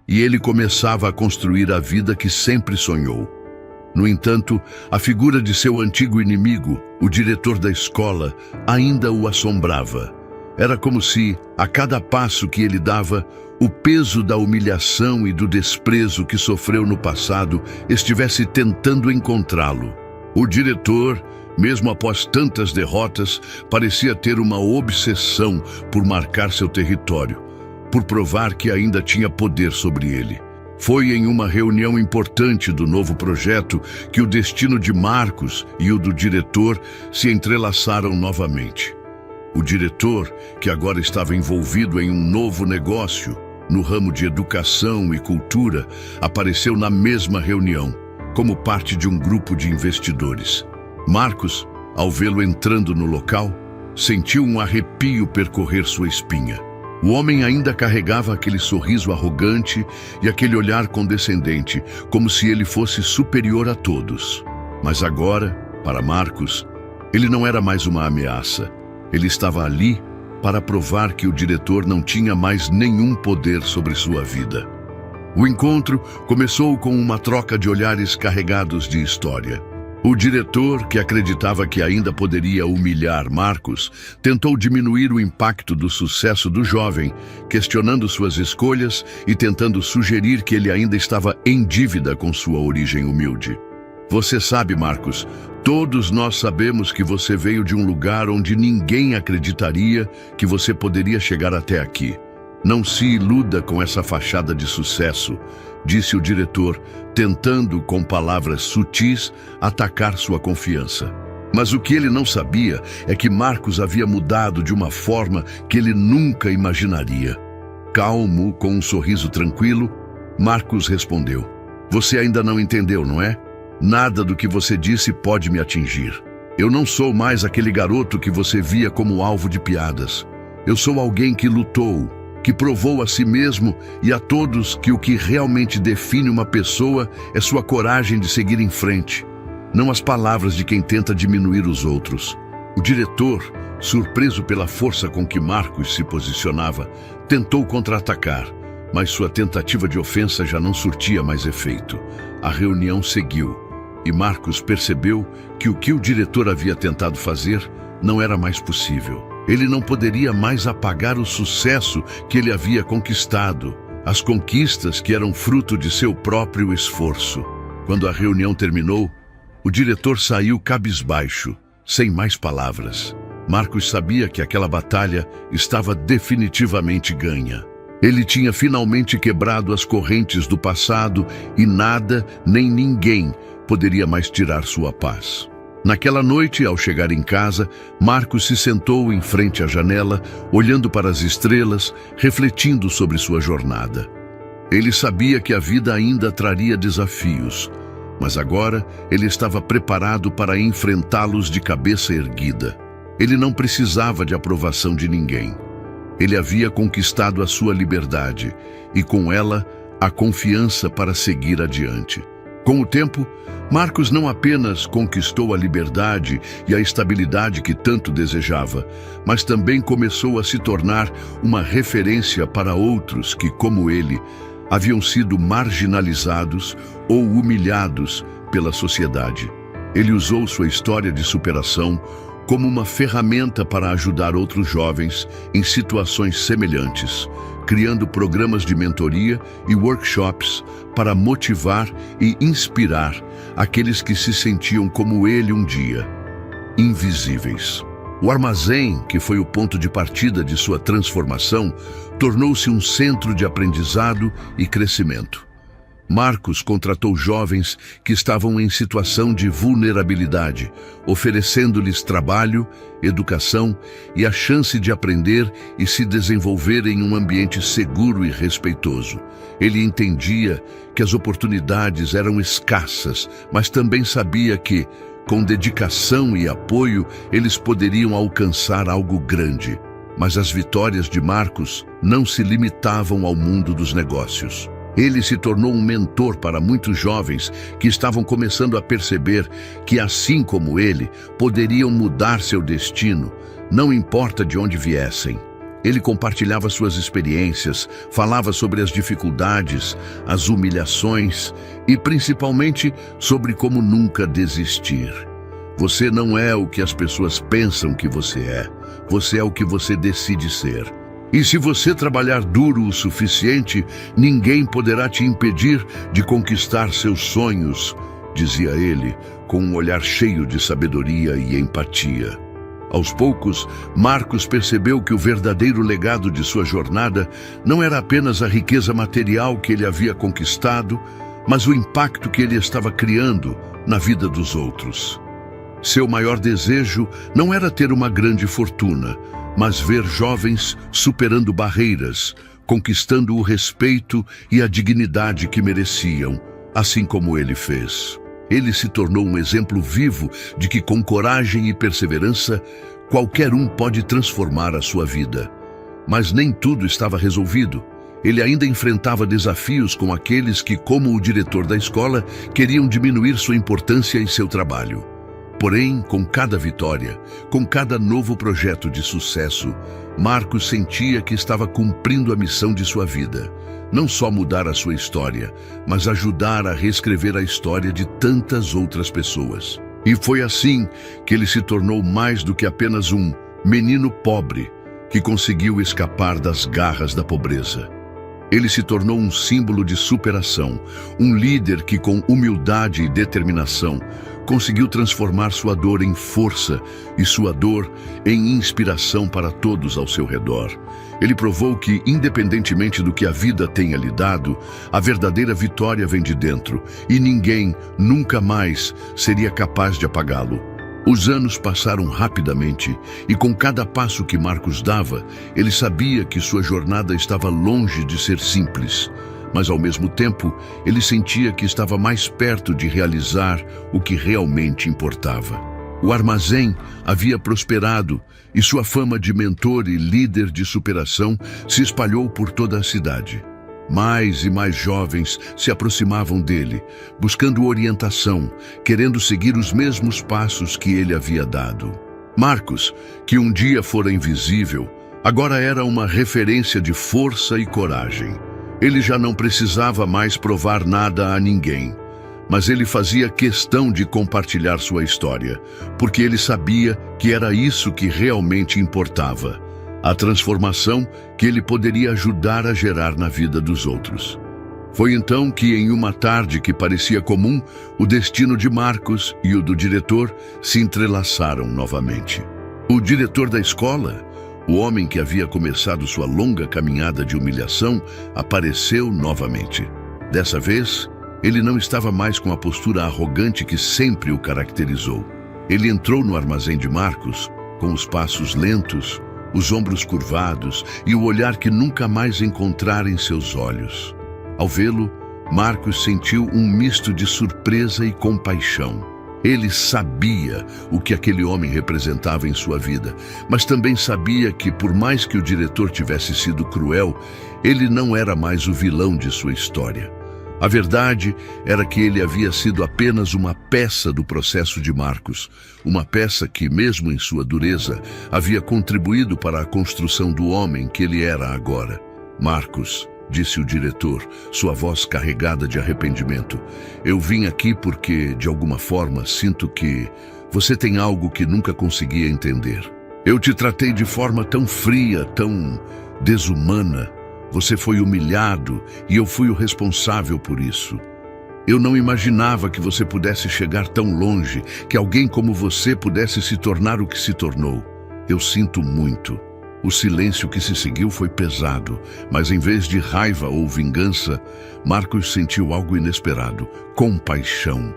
e ele começava a construir a vida que sempre sonhou. No entanto, a figura de seu antigo inimigo, o diretor da escola, ainda o assombrava. Era como se, a cada passo que ele dava, o peso da humilhação e do desprezo que sofreu no passado estivesse tentando encontrá-lo. O diretor, mesmo após tantas derrotas, parecia ter uma obsessão por marcar seu território, por provar que ainda tinha poder sobre ele. Foi em uma reunião importante do novo projeto que o destino de Marcos e o do diretor se entrelaçaram novamente. O diretor, que agora estava envolvido em um novo negócio, no ramo de educação e cultura, apareceu na mesma reunião, como parte de um grupo de investidores. Marcos, ao vê-lo entrando no local, sentiu um arrepio percorrer sua espinha. O homem ainda carregava aquele sorriso arrogante e aquele olhar condescendente, como se ele fosse superior a todos. Mas agora, para Marcos, ele não era mais uma ameaça. Ele estava ali para provar que o diretor não tinha mais nenhum poder sobre sua vida. O encontro começou com uma troca de olhares carregados de história. O diretor, que acreditava que ainda poderia humilhar Marcos, tentou diminuir o impacto do sucesso do jovem, questionando suas escolhas e tentando sugerir que ele ainda estava em dívida com sua origem humilde. Você sabe, Marcos, todos nós sabemos que você veio de um lugar onde ninguém acreditaria que você poderia chegar até aqui. Não se iluda com essa fachada de sucesso, disse o diretor, tentando, com palavras sutis, atacar sua confiança. Mas o que ele não sabia é que Marcos havia mudado de uma forma que ele nunca imaginaria. Calmo, com um sorriso tranquilo, Marcos respondeu: "Você ainda não entendeu, não é? Nada do que você disse pode me atingir. Eu não sou mais aquele garoto que você via como alvo de piadas. Eu sou alguém que lutou, que provou a si mesmo e a todos que o que realmente define uma pessoa é sua coragem de seguir em frente, não as palavras de quem tenta diminuir os outros." O diretor, surpreso pela força com que Marcos se posicionava, tentou contra-atacar, mas sua tentativa de ofensa já não surtia mais efeito. A reunião seguiu, e Marcos percebeu que o que o diretor havia tentado fazer não era mais possível. Ele não poderia mais apagar o sucesso que ele havia conquistado, as conquistas que eram fruto de seu próprio esforço. Quando a reunião terminou, o diretor saiu cabisbaixo, sem mais palavras. Marcos sabia que aquela batalha estava definitivamente ganha. Ele tinha finalmente quebrado as correntes do passado e nada, nem ninguém, poderia mais tirar sua paz. Naquela noite, ao chegar em casa, Marcos se sentou em frente à janela, olhando para as estrelas, refletindo sobre sua jornada. Ele sabia que a vida ainda traria desafios, mas agora ele estava preparado para enfrentá-los de cabeça erguida. Ele não precisava de aprovação de ninguém. Ele havia conquistado a sua liberdade e, com ela, a confiança para seguir adiante. Com o tempo, Marcos não apenas conquistou a liberdade e a estabilidade que tanto desejava, mas também começou a se tornar uma referência para outros que, como ele, haviam sido marginalizados ou humilhados pela sociedade. Ele usou sua história de superação como uma ferramenta para ajudar outros jovens em situações semelhantes, criando programas de mentoria e workshops para motivar e inspirar aqueles que se sentiam como ele um dia, invisíveis. O armazém, que foi o ponto de partida de sua transformação, tornou-se um centro de aprendizado e crescimento. Marcos contratou jovens que estavam em situação de vulnerabilidade, oferecendo-lhes trabalho, educação e a chance de aprender e se desenvolver em um ambiente seguro e respeitoso. Ele entendia que as oportunidades eram escassas, mas também sabia que, com dedicação e apoio, eles poderiam alcançar algo grande. Mas as vitórias de Marcos não se limitavam ao mundo dos negócios. Ele se tornou um mentor para muitos jovens que estavam começando a perceber que, assim como ele, poderiam mudar seu destino, não importa de onde viessem. Ele compartilhava suas experiências, falava sobre as dificuldades, as humilhações e, principalmente, sobre como nunca desistir. Você não é o que as pessoas pensam que você é o que você decide ser. E se você trabalhar duro o suficiente, ninguém poderá te impedir de conquistar seus sonhos, dizia ele, com um olhar cheio de sabedoria e empatia. Aos poucos, Marcos percebeu que o verdadeiro legado de sua jornada não era apenas a riqueza material que ele havia conquistado, mas o impacto que ele estava criando na vida dos outros. Seu maior desejo não era ter uma grande fortuna, mas ver jovens superando barreiras, conquistando o respeito e a dignidade que mereciam, assim como ele fez. Ele se tornou um exemplo vivo de que, com coragem e perseverança, qualquer um pode transformar a sua vida. Mas nem tudo estava resolvido. Ele ainda enfrentava desafios com aqueles que, como o diretor da escola, queriam diminuir sua importância e seu trabalho. Porém, com cada vitória, com cada novo projeto de sucesso, Marcos sentia que estava cumprindo a missão de sua vida. Não só mudar a sua história, mas ajudar a reescrever a história de tantas outras pessoas. E foi assim que ele se tornou mais do que apenas um menino pobre que conseguiu escapar das garras da pobreza. Ele se tornou um símbolo de superação, um líder que, com humildade e determinação, conseguiu transformar sua dor em força e sua dor em inspiração para todos ao seu redor. Ele provou que, independentemente do que a vida tenha lhe dado, a verdadeira vitória vem de dentro e ninguém, nunca mais, seria capaz de apagá-lo. Os anos passaram rapidamente e, com cada passo que Marcos dava, ele sabia que sua jornada estava longe de ser simples. Mas, ao mesmo tempo, ele sentia que estava mais perto de realizar o que realmente importava. O armazém havia prosperado e sua fama de mentor e líder de superação se espalhou por toda a cidade. Mais e mais jovens se aproximavam dele, buscando orientação, querendo seguir os mesmos passos que ele havia dado. Marcos, que um dia fora invisível, agora era uma referência de força e coragem. Ele já não precisava mais provar nada a ninguém, mas ele fazia questão de compartilhar sua história, porque ele sabia que era isso que realmente importava. A transformação que ele poderia ajudar a gerar na vida dos outros. Foi então que, em uma tarde que parecia comum, o destino de Marcos e o do diretor se entrelaçaram novamente. O diretor da escola, o homem que havia começado sua longa caminhada de humilhação, apareceu novamente. Dessa vez, ele não estava mais com a postura arrogante que sempre o caracterizou. Ele entrou no armazém de Marcos, com os passos lentos, os ombros curvados e o olhar que nunca mais encontrara em seus olhos. Ao vê-lo, Marcos sentiu um misto de surpresa e compaixão. Ele sabia o que aquele homem representava em sua vida, mas também sabia que, por mais que o diretor tivesse sido cruel, ele não era mais o vilão de sua história. A verdade era que ele havia sido apenas uma peça do processo de Marcos, uma peça que, mesmo em sua dureza, havia contribuído para a construção do homem que ele era agora. Marcos, disse o diretor, sua voz carregada de arrependimento, eu vim aqui porque, de alguma forma, sinto que você tem algo que nunca conseguia entender. Eu te tratei de forma tão fria, tão desumana. Você foi humilhado e eu fui o responsável por isso. Eu não imaginava que você pudesse chegar tão longe, que alguém como você pudesse se tornar o que se tornou. Eu sinto muito. O silêncio que se seguiu foi pesado, mas em vez de raiva ou vingança, Marcos sentiu algo inesperado, compaixão.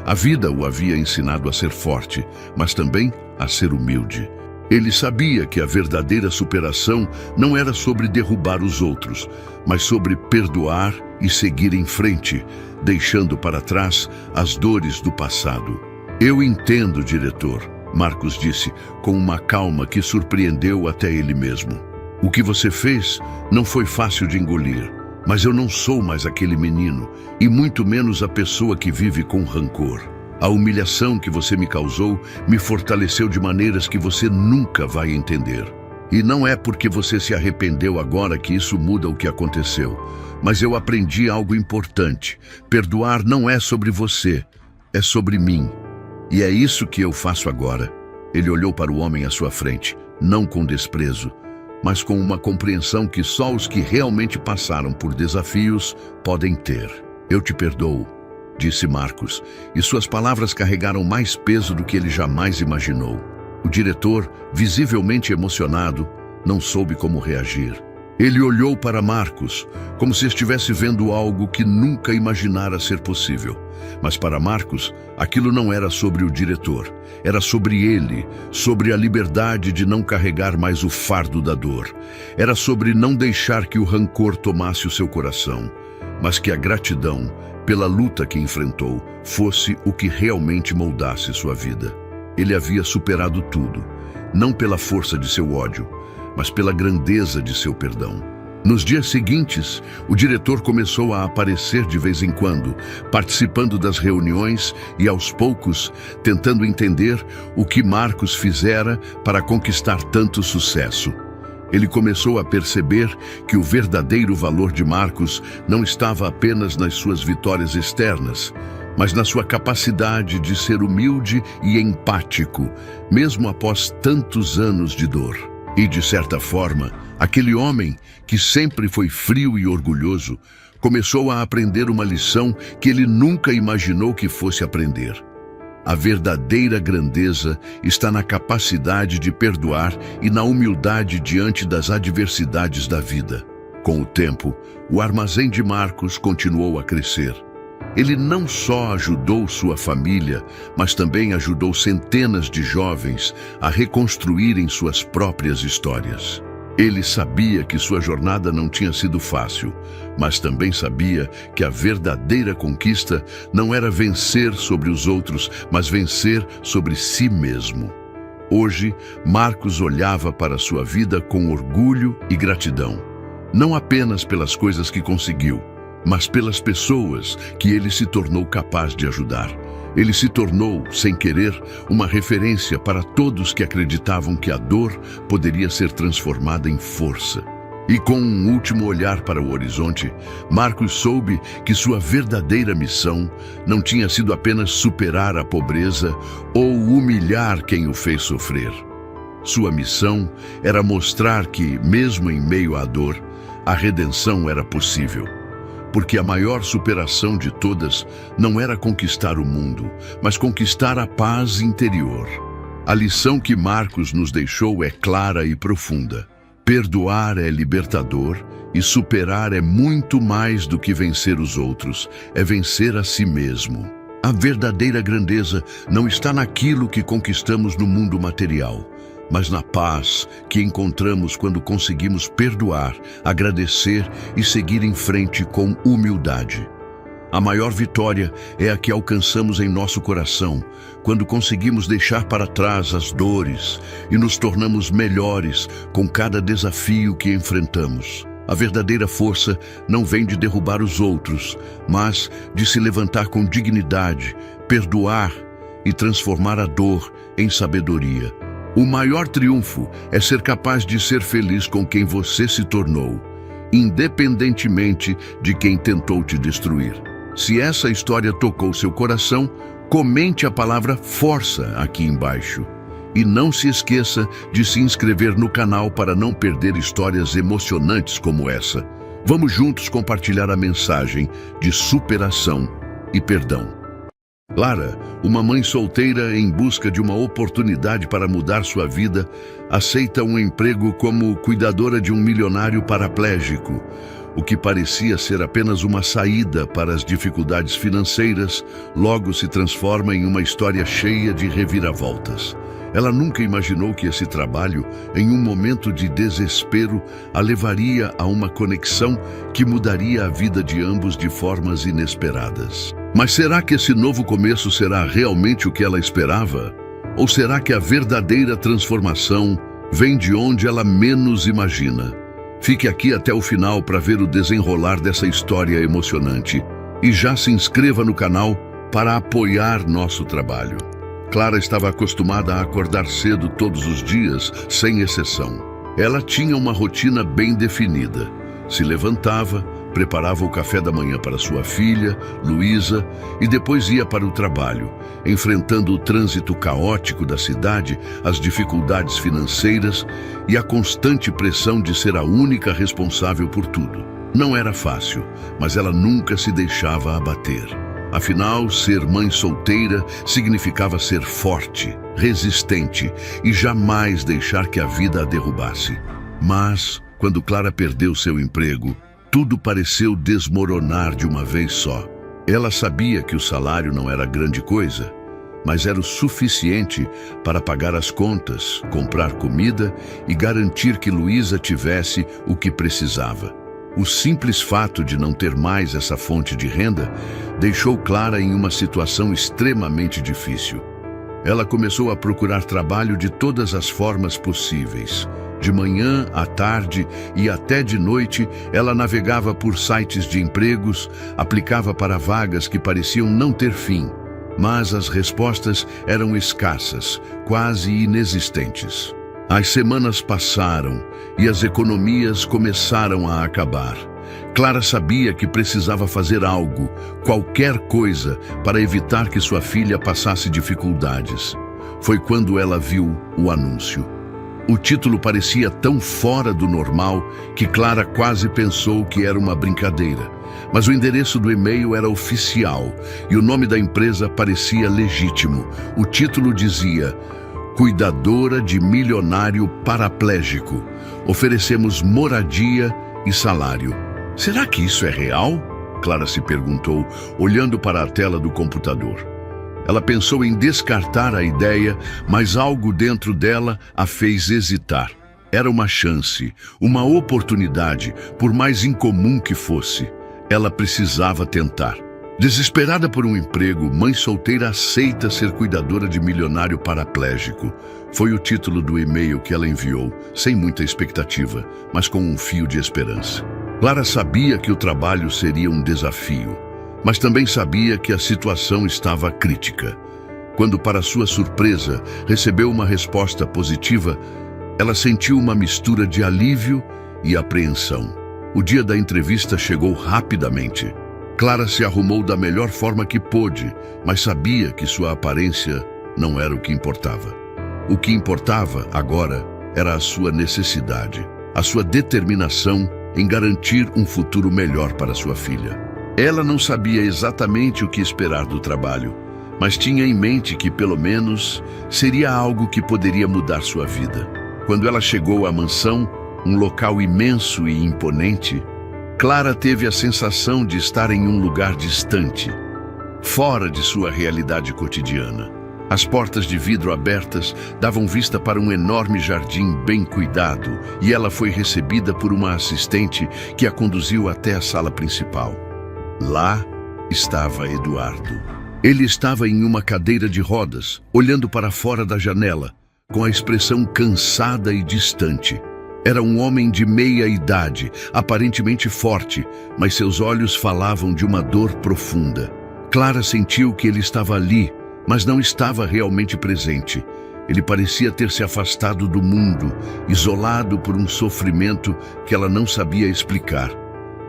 A vida o havia ensinado a ser forte, mas também a ser humilde. Ele sabia que a verdadeira superação não era sobre derrubar os outros, mas sobre perdoar e seguir em frente, deixando para trás as dores do passado. Eu entendo, diretor, Marcos disse, com uma calma que surpreendeu até ele mesmo. O que você fez não foi fácil de engolir, mas eu não sou mais aquele menino, e muito menos a pessoa que vive com rancor. A humilhação que você me causou me fortaleceu de maneiras que você nunca vai entender. E não é porque você se arrependeu agora que isso muda o que aconteceu. Mas eu aprendi algo importante. Perdoar não é sobre você, é sobre mim. E é isso que eu faço agora. Ele olhou para o homem à sua frente, não com desprezo, mas com uma compreensão que só os que realmente passaram por desafios podem ter. Eu te perdoo, disse Marcos, e suas palavras carregaram mais peso do que ele jamais imaginou. O diretor, visivelmente emocionado, não soube como reagir. Ele olhou para Marcos, como se estivesse vendo algo que nunca imaginara ser possível. Mas para Marcos, aquilo não era sobre o diretor. Era sobre ele, sobre a liberdade de não carregar mais o fardo da dor. Era sobre não deixar que o rancor tomasse o seu coração, mas que a gratidão, pela luta que enfrentou, fosse o que realmente moldasse sua vida. Ele havia superado tudo, não pela força de seu ódio, mas pela grandeza de seu perdão. Nos dias seguintes, o diretor começou a aparecer de vez em quando, participando das reuniões e, aos poucos, tentando entender o que Marcos fizera para conquistar tanto sucesso. Ele começou a perceber que o verdadeiro valor de Marcos não estava apenas nas suas vitórias externas, mas na sua capacidade de ser humilde e empático, mesmo após tantos anos de dor. E, de certa forma, aquele homem, que sempre foi frio e orgulhoso, começou a aprender uma lição que ele nunca imaginou que fosse aprender. A verdadeira grandeza está na capacidade de perdoar e na humildade diante das adversidades da vida. Com o tempo, o armazém de Marcos continuou a crescer. Ele não só ajudou sua família, mas também ajudou centenas de jovens a reconstruírem suas próprias histórias. Ele sabia que sua jornada não tinha sido fácil, mas também sabia que a verdadeira conquista não era vencer sobre os outros, mas vencer sobre si mesmo. Hoje, Marcos olhava para sua vida com orgulho e gratidão, não apenas pelas coisas que conseguiu, mas pelas pessoas que ele se tornou capaz de ajudar. Ele se tornou, sem querer, uma referência para todos que acreditavam que a dor poderia ser transformada em força. E com um último olhar para o horizonte, Marcos soube que sua verdadeira missão não tinha sido apenas superar a pobreza ou humilhar quem o fez sofrer. Sua missão era mostrar que, mesmo em meio à dor, a redenção era possível. Porque a maior superação de todas não era conquistar o mundo, mas conquistar a paz interior. A lição que Marcos nos deixou é clara e profunda. Perdoar é libertador e superar é muito mais do que vencer os outros, é vencer a si mesmo. A verdadeira grandeza não está naquilo que conquistamos no mundo material, mas na paz que encontramos quando conseguimos perdoar, agradecer e seguir em frente com humildade. A maior vitória é a que alcançamos em nosso coração, quando conseguimos deixar para trás as dores e nos tornamos melhores com cada desafio que enfrentamos. A verdadeira força não vem de derrubar os outros, mas de se levantar com dignidade, perdoar e transformar a dor em sabedoria. O maior triunfo é ser capaz de ser feliz com quem você se tornou, independentemente de quem tentou te destruir. Se essa história tocou seu coração, comente a palavra força aqui embaixo. E não se esqueça de se inscrever no canal para não perder histórias emocionantes como essa. Vamos juntos compartilhar a mensagem de superação e perdão. Lara, uma mãe solteira em busca de uma oportunidade para mudar sua vida, aceita um emprego como cuidadora de um milionário paraplégico. O que parecia ser apenas uma saída para as dificuldades financeiras, logo se transforma em uma história cheia de reviravoltas. Ela nunca imaginou que esse trabalho, em um momento de desespero, a levaria a uma conexão que mudaria a vida de ambos de formas inesperadas. Mas será que esse novo começo será realmente o que ela esperava? Ou será que a verdadeira transformação vem de onde ela menos imagina? Fique aqui até o final para ver o desenrolar dessa história emocionante. E já se inscreva no canal para apoiar nosso trabalho. Clara estava acostumada a acordar cedo todos os dias, sem exceção. Ela tinha uma rotina bem definida. Se levantava, preparava o café da manhã para sua filha, Luísa, e depois ia para o trabalho, enfrentando o trânsito caótico da cidade, as dificuldades financeiras e a constante pressão de ser a única responsável por tudo. Não era fácil, mas ela nunca se deixava abater. Afinal, ser mãe solteira significava ser forte, resistente e jamais deixar que a vida a derrubasse. Mas, quando Clara perdeu seu emprego, tudo pareceu desmoronar de uma vez só. Ela sabia que o salário não era grande coisa, mas era o suficiente para pagar as contas, comprar comida e garantir que Luísa tivesse o que precisava. O simples fato de não ter mais essa fonte de renda deixou Clara em uma situação extremamente difícil. Ela começou a procurar trabalho de todas as formas possíveis. De manhã, à tarde e até de noite, ela navegava por sites de empregos, aplicava para vagas que pareciam não ter fim, mas as respostas eram escassas, quase inexistentes. As semanas passaram e as economias começaram a acabar. Clara sabia que precisava fazer algo, qualquer coisa, para evitar que sua filha passasse dificuldades. Foi quando ela viu o anúncio. O título parecia tão fora do normal que Clara quase pensou que era uma brincadeira. Mas o endereço do e-mail era oficial e o nome da empresa parecia legítimo. O título dizia: Cuidadora de milionário paraplégico. Oferecemos moradia e salário. Será que isso é real? Clara se perguntou, olhando para a tela do computador. Ela pensou em descartar a ideia, mas algo dentro dela a fez hesitar. Era uma chance, uma oportunidade, por mais incomum que fosse. Ela precisava tentar. Desesperada por um emprego, mãe solteira aceita ser cuidadora de milionário paraplégico. Foi o título do e-mail que ela enviou, sem muita expectativa, mas com um fio de esperança. Clara sabia que o trabalho seria um desafio, mas também sabia que a situação estava crítica. Quando, para sua surpresa, recebeu uma resposta positiva, ela sentiu uma mistura de alívio e apreensão. O dia da entrevista chegou rapidamente. Clara se arrumou da melhor forma que pôde, mas sabia que sua aparência não era o que importava. O que importava, agora, era a sua necessidade, a sua determinação em garantir um futuro melhor para sua filha. Ela não sabia exatamente o que esperar do trabalho, mas tinha em mente que, pelo menos, seria algo que poderia mudar sua vida. Quando ela chegou à mansão, um local imenso e imponente, Clara teve a sensação de estar em um lugar distante, fora de sua realidade cotidiana. As portas de vidro abertas davam vista para um enorme jardim bem cuidado e ela foi recebida por uma assistente que a conduziu até a sala principal. Lá estava Eduardo. Ele estava em uma cadeira de rodas, olhando para fora da janela, com a expressão cansada e distante. Era um homem de meia idade, aparentemente forte, mas seus olhos falavam de uma dor profunda. Clara sentiu que ele estava ali, mas não estava realmente presente. Ele parecia ter se afastado do mundo, isolado por um sofrimento que ela não sabia explicar.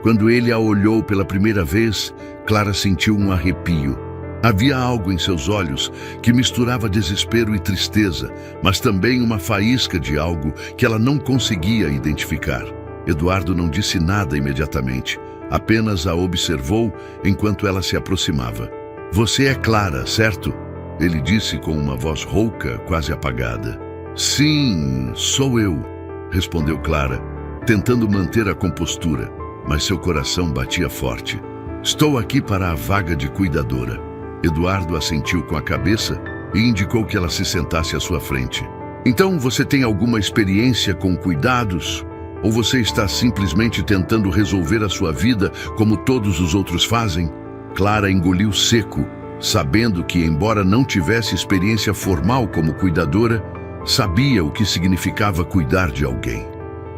Quando ele a olhou pela primeira vez, Clara sentiu um arrepio. Havia algo em seus olhos que misturava desespero e tristeza, mas também uma faísca de algo que ela não conseguia identificar. Eduardo não disse nada imediatamente, apenas a observou enquanto ela se aproximava. Você é Clara, certo? Ele disse com uma voz rouca, quase apagada. Sim, sou eu, respondeu Clara, tentando manter a compostura, mas seu coração batia forte. Estou aqui para a vaga de cuidadora. Eduardo assentiu com a cabeça e indicou que ela se sentasse à sua frente. Então você tem alguma experiência com cuidados? Ou você está simplesmente tentando resolver a sua vida como todos os outros fazem? Clara engoliu seco, sabendo que, embora não tivesse experiência formal como cuidadora, sabia o que significava cuidar de alguém.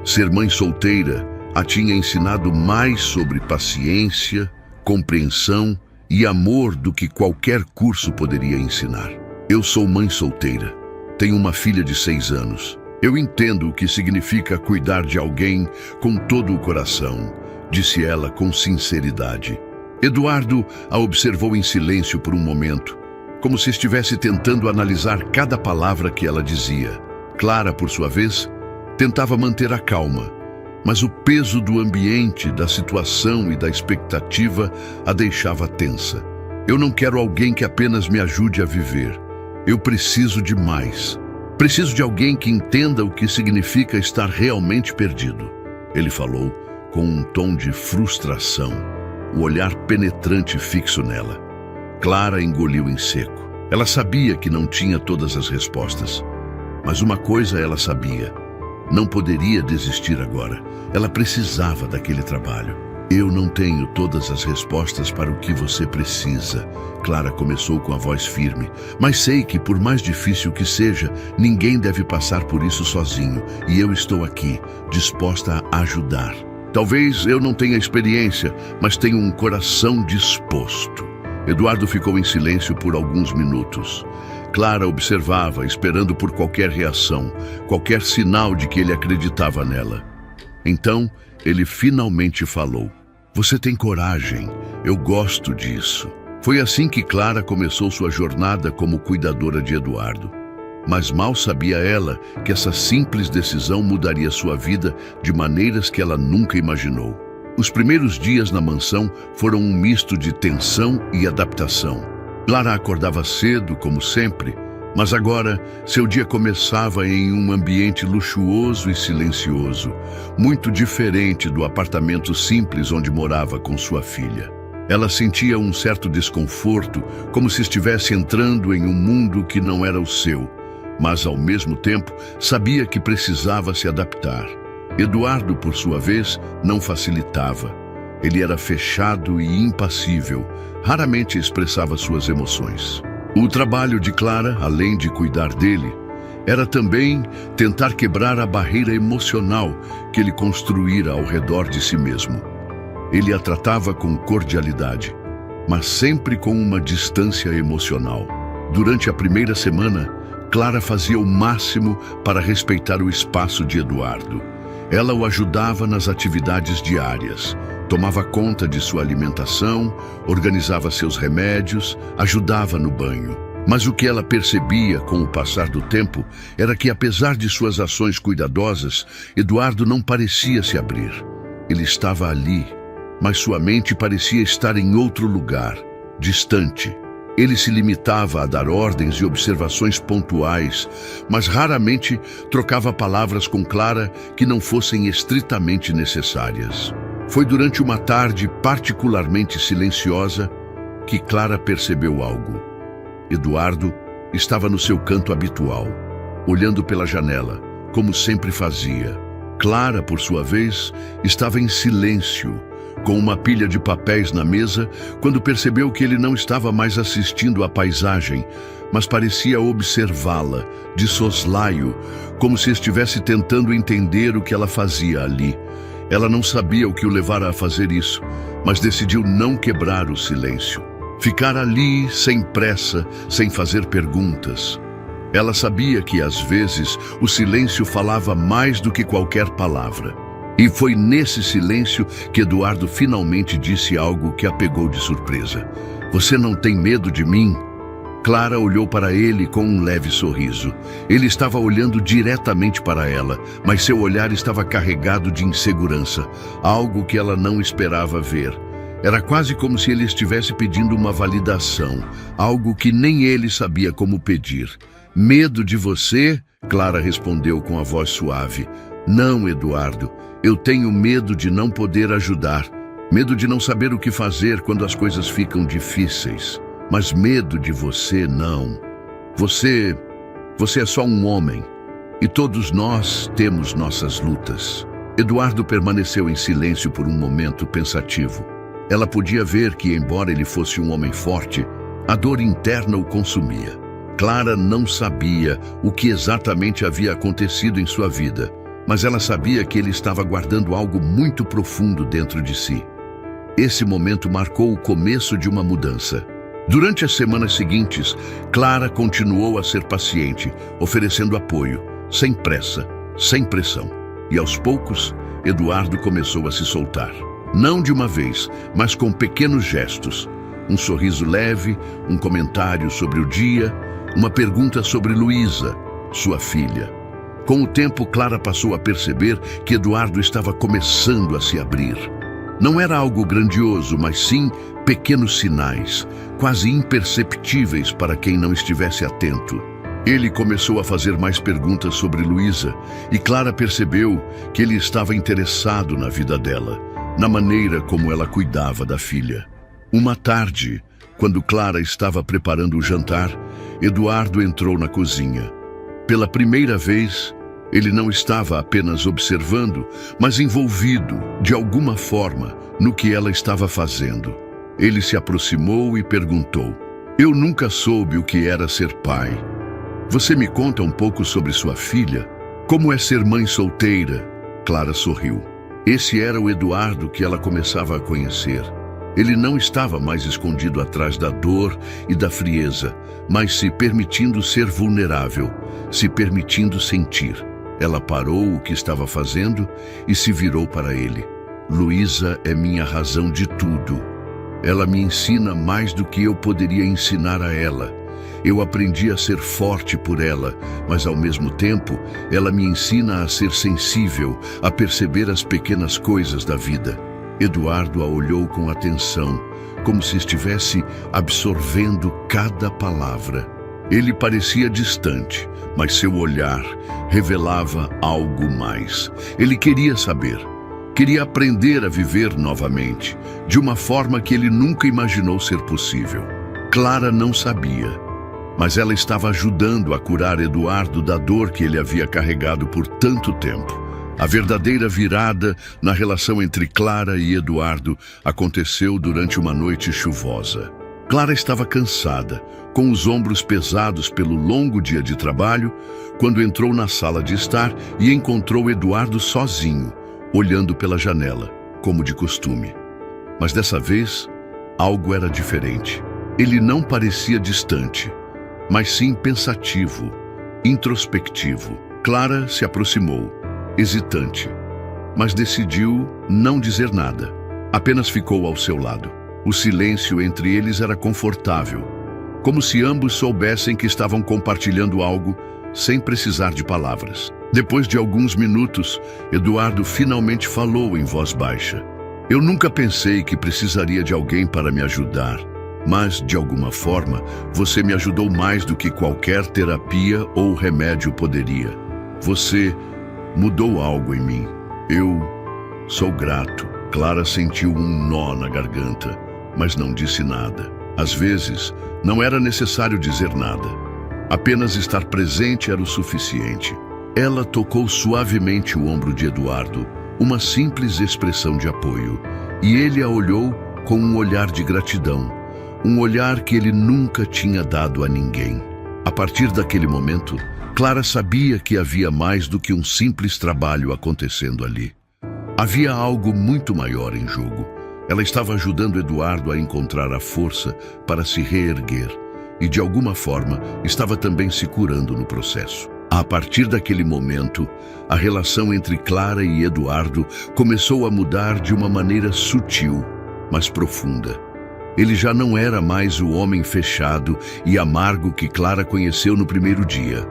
Ser mãe solteira a tinha ensinado mais sobre paciência, compreensão e amor do que qualquer curso poderia ensinar. Eu sou mãe solteira. Tenho uma filha de 6 anos. Eu entendo o que significa cuidar de alguém com todo o coração, disse ela com sinceridade. Eduardo a observou em silêncio por um momento, como se estivesse tentando analisar cada palavra que ela dizia. Clara, por sua vez, tentava manter a calma, mas o peso do ambiente, da situação e da expectativa a deixava tensa. Eu não quero alguém que apenas me ajude a viver. Eu preciso de mais. Preciso de alguém que entenda o que significa estar realmente perdido. Ele falou com um tom de frustração, o olhar penetrante fixo nela. Clara engoliu em seco. Ela sabia que não tinha todas as respostas. Mas uma coisa ela sabia: não poderia desistir agora. Ela precisava daquele trabalho. Eu não tenho todas as respostas para o que você precisa, Clara começou com a voz firme. Mas sei que, por mais difícil que seja, ninguém deve passar por isso sozinho. E eu estou aqui, disposta a ajudar. Talvez eu não tenha experiência, mas tenho um coração disposto. Eduardo ficou em silêncio por alguns minutos. Clara observava, esperando por qualquer reação, qualquer sinal de que ele acreditava nela. Então, ele finalmente falou. Você tem coragem, eu gosto disso. Foi assim que Clara começou sua jornada como cuidadora de Eduardo. Mas mal sabia ela que essa simples decisão mudaria sua vida de maneiras que ela nunca imaginou. Os primeiros dias na mansão foram um misto de tensão e adaptação. Clara acordava cedo, como sempre, mas agora seu dia começava em um ambiente luxuoso e silencioso, muito diferente do apartamento simples onde morava com sua filha. Ela sentia um certo desconforto, como se estivesse entrando em um mundo que não era o seu, mas ao mesmo tempo sabia que precisava se adaptar. Eduardo, por sua vez, não facilitava. Ele era fechado e impassível, raramente expressava suas emoções. O trabalho de Clara, além de cuidar dele, era também tentar quebrar a barreira emocional que ele construíra ao redor de si mesmo. Ele a tratava com cordialidade, mas sempre com uma distância emocional. Durante a primeira semana, Clara fazia o máximo para respeitar o espaço de Eduardo. Ela o ajudava nas atividades diárias, tomava conta de sua alimentação, organizava seus remédios, ajudava no banho. Mas o que ela percebia com o passar do tempo era que, apesar de suas ações cuidadosas, Eduardo não parecia se abrir. Ele estava ali, mas sua mente parecia estar em outro lugar, distante. Ele se limitava a dar ordens e observações pontuais, mas raramente trocava palavras com Clara que não fossem estritamente necessárias. Foi durante uma tarde particularmente silenciosa que Clara percebeu algo. Eduardo estava no seu canto habitual, olhando pela janela, como sempre fazia. Clara, por sua vez, estava em silêncio, com uma pilha de papéis na mesa, quando percebeu que ele não estava mais assistindo à paisagem, mas parecia observá-la, de soslaio, como se estivesse tentando entender o que ela fazia ali. Ela não sabia o que o levara a fazer isso, mas decidiu não quebrar o silêncio. Ficar ali, sem pressa, sem fazer perguntas. Ela sabia que, às vezes, o silêncio falava mais do que qualquer palavra. E foi nesse silêncio que Eduardo finalmente disse algo que a pegou de surpresa. Você não tem medo de mim? Clara olhou para ele com um leve sorriso. Ele estava olhando diretamente para ela, mas seu olhar estava carregado de insegurança, algo que ela não esperava ver. Era quase como se ele estivesse pedindo uma validação, algo que nem ele sabia como pedir. Medo de você? Clara respondeu com a voz suave. Não, Eduardo. Eu tenho medo de não poder ajudar. Medo de não saber o que fazer quando as coisas ficam difíceis. Mas medo de você, não. Você é só um homem. E todos nós temos nossas lutas. Eduardo permaneceu em silêncio por um momento pensativo. Ela podia ver que, embora ele fosse um homem forte, a dor interna o consumia. Clara não sabia o que exatamente havia acontecido em sua vida, mas ela sabia que ele estava guardando algo muito profundo dentro de si. Esse momento marcou o começo de uma mudança. Durante as semanas seguintes, Clara continuou a ser paciente, oferecendo apoio, sem pressa, sem pressão. E aos poucos, Eduardo começou a se soltar. Não de uma vez, mas com pequenos gestos. Um sorriso leve, um comentário sobre o dia, uma pergunta sobre Luísa, sua filha. Com o tempo, Clara passou a perceber que Eduardo estava começando a se abrir. Não era algo grandioso, mas sim pequenos sinais, quase imperceptíveis para quem não estivesse atento. Ele começou a fazer mais perguntas sobre Luísa e Clara percebeu que ele estava interessado na vida dela, na maneira como ela cuidava da filha. Uma tarde, quando Clara estava preparando o jantar, Eduardo entrou na cozinha. Pela primeira vez, ele não estava apenas observando, mas envolvido, de alguma forma, no que ela estava fazendo. Ele se aproximou e perguntou: "Eu nunca soube o que era ser pai. Você me conta um pouco sobre sua filha? Como é ser mãe solteira?" Clara sorriu. Esse era o Eduardo que ela começava a conhecer. Ele não estava mais escondido atrás da dor e da frieza, mas se permitindo ser vulnerável, se permitindo sentir. Ela parou o que estava fazendo e se virou para ele. "Luísa é minha razão de tudo. Ela me ensina mais do que eu poderia ensinar a ela. Eu aprendi a ser forte por ela, mas ao mesmo tempo, ela me ensina a ser sensível, a perceber as pequenas coisas da vida." Eduardo a olhou com atenção, como se estivesse absorvendo cada palavra. Ele parecia distante, mas seu olhar revelava algo mais. Ele queria saber, queria aprender a viver novamente, de uma forma que ele nunca imaginou ser possível. Clara não sabia, mas ela estava ajudando a curar Eduardo da dor que ele havia carregado por tanto tempo. A verdadeira virada na relação entre Clara e Eduardo aconteceu durante uma noite chuvosa. Clara estava cansada, com os ombros pesados pelo longo dia de trabalho, quando entrou na sala de estar e encontrou Eduardo sozinho, olhando pela janela, como de costume. Mas dessa vez, algo era diferente. Ele não parecia distante, mas sim pensativo, introspectivo. Clara se aproximou, hesitante, mas decidiu não dizer nada. Apenas ficou ao seu lado. O silêncio entre eles era confortável, como se ambos soubessem que estavam compartilhando algo sem precisar de palavras. Depois de alguns minutos, Eduardo finalmente falou em voz baixa. "Eu nunca pensei que precisaria de alguém para me ajudar, mas, de alguma forma, você me ajudou mais do que qualquer terapia ou remédio poderia. Você mudou algo em mim. Eu sou grato." Clara sentiu um nó na garganta, mas não disse nada. Às vezes, não era necessário dizer nada. Apenas estar presente era o suficiente. Ela tocou suavemente o ombro de Eduardo, uma simples expressão de apoio, e ele a olhou com um olhar de gratidão, um olhar que ele nunca tinha dado a ninguém. A partir daquele momento, Clara sabia que havia mais do que um simples trabalho acontecendo ali. Havia algo muito maior em jogo. Ela estava ajudando Eduardo a encontrar a força para se reerguer e, de alguma forma, estava também se curando no processo. A partir daquele momento, a relação entre Clara e Eduardo começou a mudar de uma maneira sutil, mas profunda. Ele já não era mais o homem fechado e amargo que Clara conheceu no primeiro dia.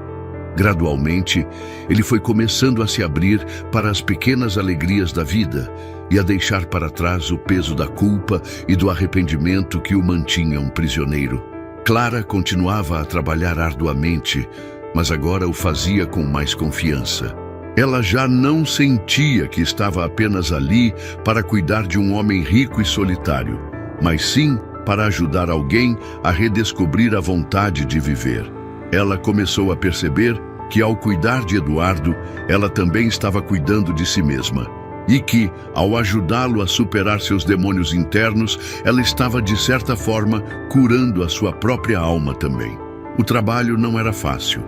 Gradualmente, ele foi começando a se abrir para as pequenas alegrias da vida e a deixar para trás o peso da culpa e do arrependimento que o mantinham prisioneiro. Clara continuava a trabalhar arduamente, mas agora o fazia com mais confiança. Ela já não sentia que estava apenas ali para cuidar de um homem rico e solitário, mas sim para ajudar alguém a redescobrir a vontade de viver. Ela começou a perceber que, ao cuidar de Eduardo, ela também estava cuidando de si mesma. E que, ao ajudá-lo a superar seus demônios internos, ela estava, de certa forma, curando a sua própria alma também. O trabalho não era fácil,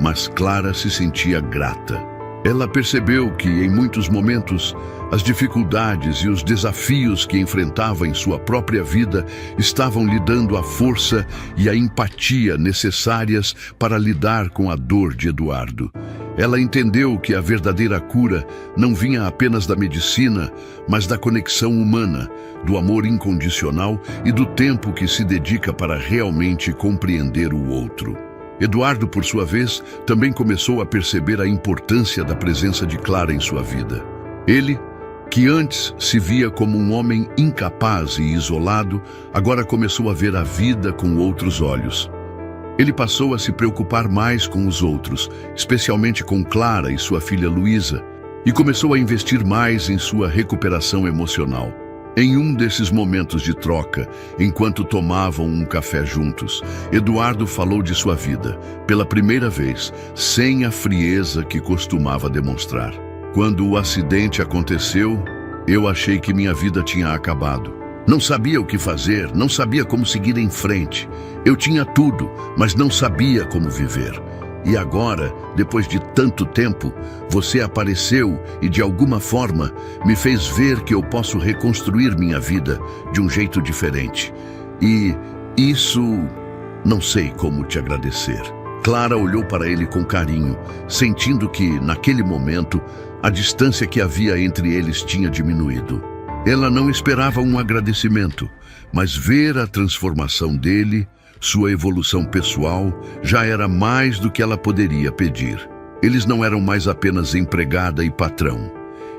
mas Clara se sentia grata. Ela percebeu que, em muitos momentos, as dificuldades e os desafios que enfrentava em sua própria vida estavam lhe dando a força e a empatia necessárias para lidar com a dor de Eduardo. Ela entendeu que a verdadeira cura não vinha apenas da medicina, mas da conexão humana, do amor incondicional e do tempo que se dedica para realmente compreender o outro. Eduardo, por sua vez, também começou a perceber a importância da presença de Clara em sua vida. Ele, que antes se via como um homem incapaz e isolado, agora começou a ver a vida com outros olhos. Ele passou a se preocupar mais com os outros, especialmente com Clara e sua filha Luísa, e começou a investir mais em sua recuperação emocional. Em um desses momentos de troca, enquanto tomavam um café juntos, Eduardo falou de sua vida, pela primeira vez, sem a frieza que costumava demonstrar. Quando o acidente aconteceu, eu achei que minha vida tinha acabado. Não sabia o que fazer, não sabia como seguir em frente. Eu tinha tudo, mas não sabia como viver. E agora, depois de tanto tempo, você apareceu e de alguma forma me fez ver que eu posso reconstruir minha vida de um jeito diferente. E isso, não sei como te agradecer. Clara olhou para ele com carinho, sentindo que, naquele momento, a distância que havia entre eles tinha diminuído. Ela não esperava um agradecimento, mas ver a transformação dele, sua evolução pessoal, já era mais do que ela poderia pedir. Eles não eram mais apenas empregada e patrão.